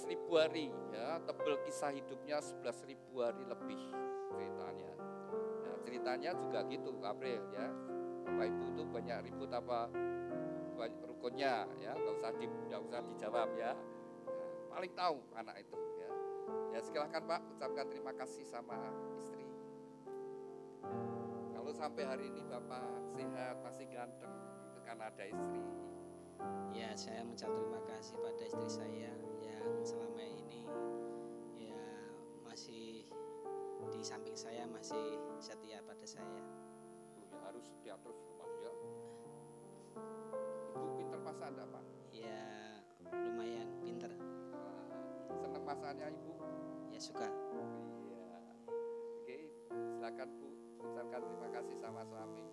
ribu hari ya, tebel kisah hidupnya 11 ribu hari lebih ceritanya. Ya, ceritanya juga gitu April ya. Bapak Ibu itu banyak ribut apa banyak rukunnya ya, nggak usah dijawab ya. Paling tahu anak itu ya. Ya silakan Pak, ucapkan terima kasih sama istri. Kalau sampai hari ini Bapak sehat, masih ganteng, itu kan ada istri. Ya, saya mengucap terima kasih pada istri saya yang selama ini ya masih di samping saya, masih setia pada saya. harus setia terus Pak ya. Ibu pinter masak enggak Pak? Ya lumayan pinter. Seneng masaknya Ibu? Ya suka. Iya. Oke, silakan Bu, ucapkan terima kasih sama suami.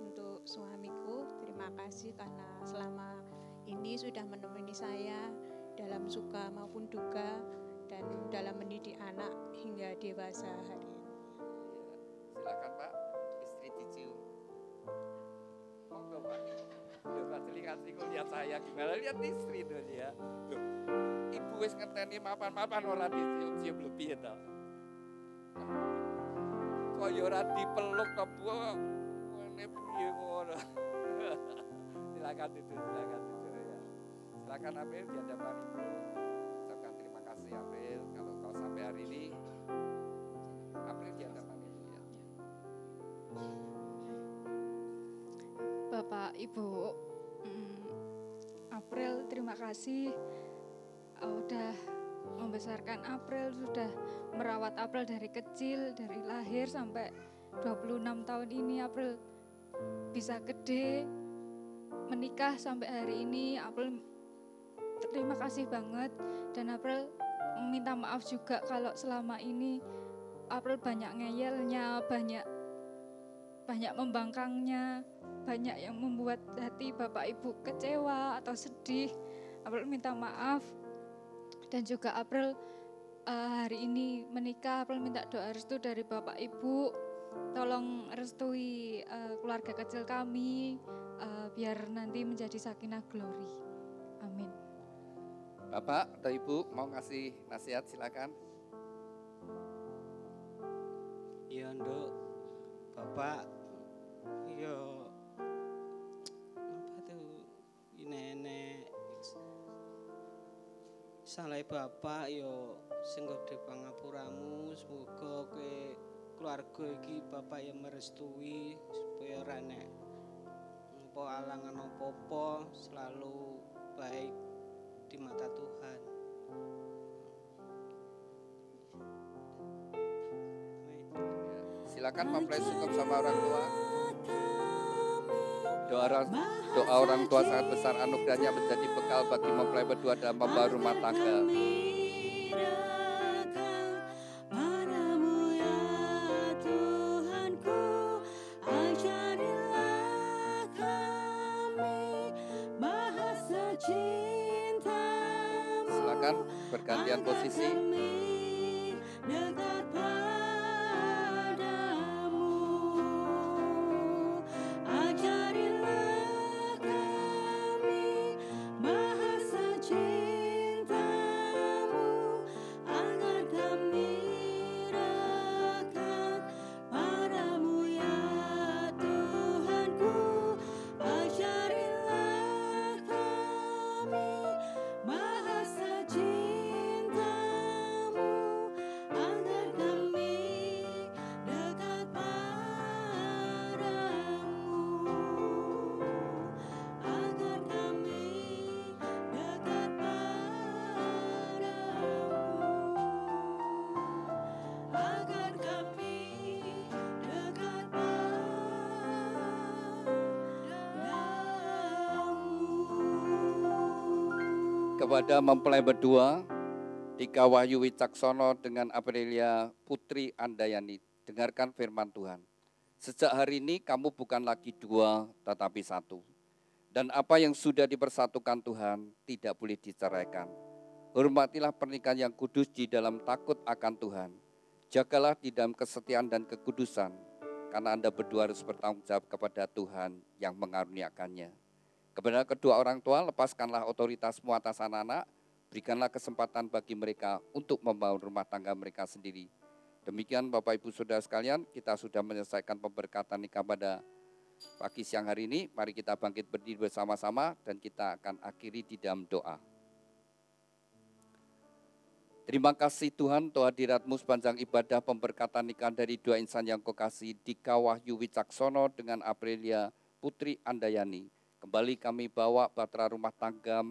Untuk suamiku, terima kasih karena selama ini sudah menemani saya dalam suka maupun duka dan dalam mendidik anak hingga dewasa hari ini. Silakan Pak, istri dicium. Monggo Pak. Loh, Pak lihat saya gimana lihat istri tuh ya. Loh, Ibu wis ngeteni mapan-mapan ora dicium-cium lebih to. Kaya ora dipeluk to Bu. Ngene piye ngono. Silakan itu ya. Silakan Apel di hadapan Ibu. Ucapkan terima kasih Apel kalau kau sampai hari ini. Apel di hadapan Ibu ya. Bapak, Ibu, April terima kasih udah membesarkan April, sudah merawat April dari kecil, dari lahir sampai 26 tahun ini April bisa gede, menikah sampai hari ini. April terima kasih banget dan April minta maaf juga kalau selama ini April banyak ngeyelnya, banyak membangkangnya, banyak yang membuat hati Bapak Ibu kecewa atau sedih. April minta maaf. Dan juga April hari ini menikah, April minta doa restu dari Bapak Ibu. Tolong restui keluarga kecil kami biar nanti menjadi sakinah glory. Amin. Bapak atau Ibu mau ngasih nasihat silakan. Ya nduk, Bapak, yo apa tuh nenek salah Bapak yo sing gede pangapuramu, semoga kowe keluarga iki Bapak yang merestui supaya ora nek apa alangan apa-apa selalu baik di mata Tuhan. Silakan mempelai sungkem sama orang tua. Doa orang tua sangat besar, anugerahnya menjadi bekal bagi mempelai berdua dalam membangun rumah tangga. Silakan bergantian posisi. Kepada mempelai berdua, Dika Wahyu Wicaksono dengan Aprilia Putri Andayani, dengarkan firman Tuhan. Sejak hari ini kamu bukan lagi dua, tetapi satu. Dan apa yang sudah dipersatukan Tuhan tidak boleh diceraikan. Hormatilah pernikahan yang kudus di dalam takut akan Tuhan. Jagalah di dalam kesetiaan dan kekudusan, karena Anda berdua harus bertanggung jawab kepada Tuhan yang mengaruniakannya. Kepada kedua orang tua, lepaskanlah otoritasmu atas anak-anak, berikanlah kesempatan bagi mereka untuk membangun rumah tangga mereka sendiri. Demikian Bapak Ibu Saudara sekalian, kita sudah menyelesaikan pemberkatan nikah pada pagi siang hari ini. Mari kita bangkit berdiri bersama-sama dan kita akan akhiri di dalam doa. Terima kasih Tuhan, Tuhan hadirat-Mu sepanjang ibadah pemberkatan nikah dari dua insan yang Kau kasih, Dika Wahyu Wicaksono dengan Aprilia Putri Andayani. Kembali kami bawa bahtera rumah tangga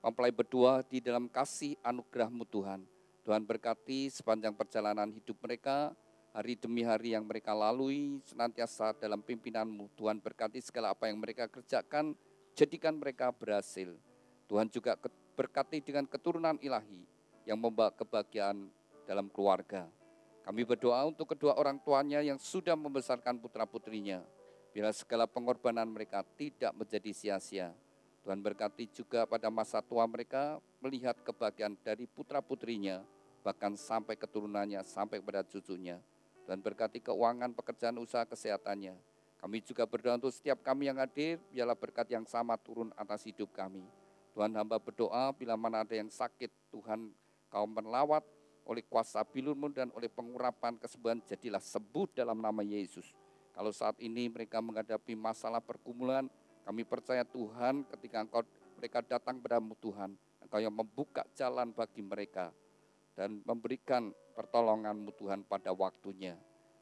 mempelai berdua di dalam kasih anugerah-Mu Tuhan. Tuhan berkati sepanjang perjalanan hidup mereka, hari demi hari yang mereka lalui senantiasa dalam pimpinan-Mu. Tuhan berkati segala apa yang mereka kerjakan, jadikan mereka berhasil. Tuhan juga berkati dengan keturunan ilahi yang membawa kebahagiaan dalam keluarga. Kami berdoa untuk kedua orang tuanya yang sudah membesarkan putra-putrinya. Bila segala pengorbanan mereka tidak menjadi sia-sia. Tuhan berkati juga pada masa tua mereka melihat kebahagiaan dari putra-putrinya, bahkan sampai keturunannya, sampai pada cucunya. Tuhan berkati keuangan, pekerjaan, usaha, kesehatannya. Kami juga berdoa untuk setiap kami yang hadir, biarlah berkat yang sama turun atas hidup kami. Tuhan, hamba berdoa bila mana ada yang sakit, Tuhan Kau melawat oleh kuasa bilur-Mu dan oleh pengurapan kesembuhan, jadilah sembuh dalam nama Yesus. Kalau saat ini mereka menghadapi masalah pergumulan, kami percaya Tuhan ketika mereka datang padamu Tuhan, Engkau yang membuka jalan bagi mereka dan memberikan pertolongan-Mu Tuhan pada waktunya.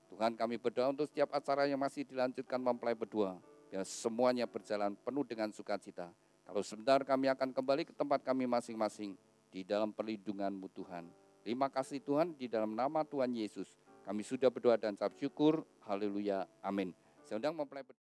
Tuhan, kami berdoa untuk setiap acara yang masih dilanjutkan mempelai berdua, biar semuanya berjalan penuh dengan sukacita. Kalau sebentar kami akan kembali ke tempat kami masing-masing di dalam perlindungan-Mu Tuhan. Terima kasih Tuhan, di dalam nama Tuhan Yesus kami sudah berdoa dan ucap syukur. Haleluya, amin. Saya undang mempelai berdua.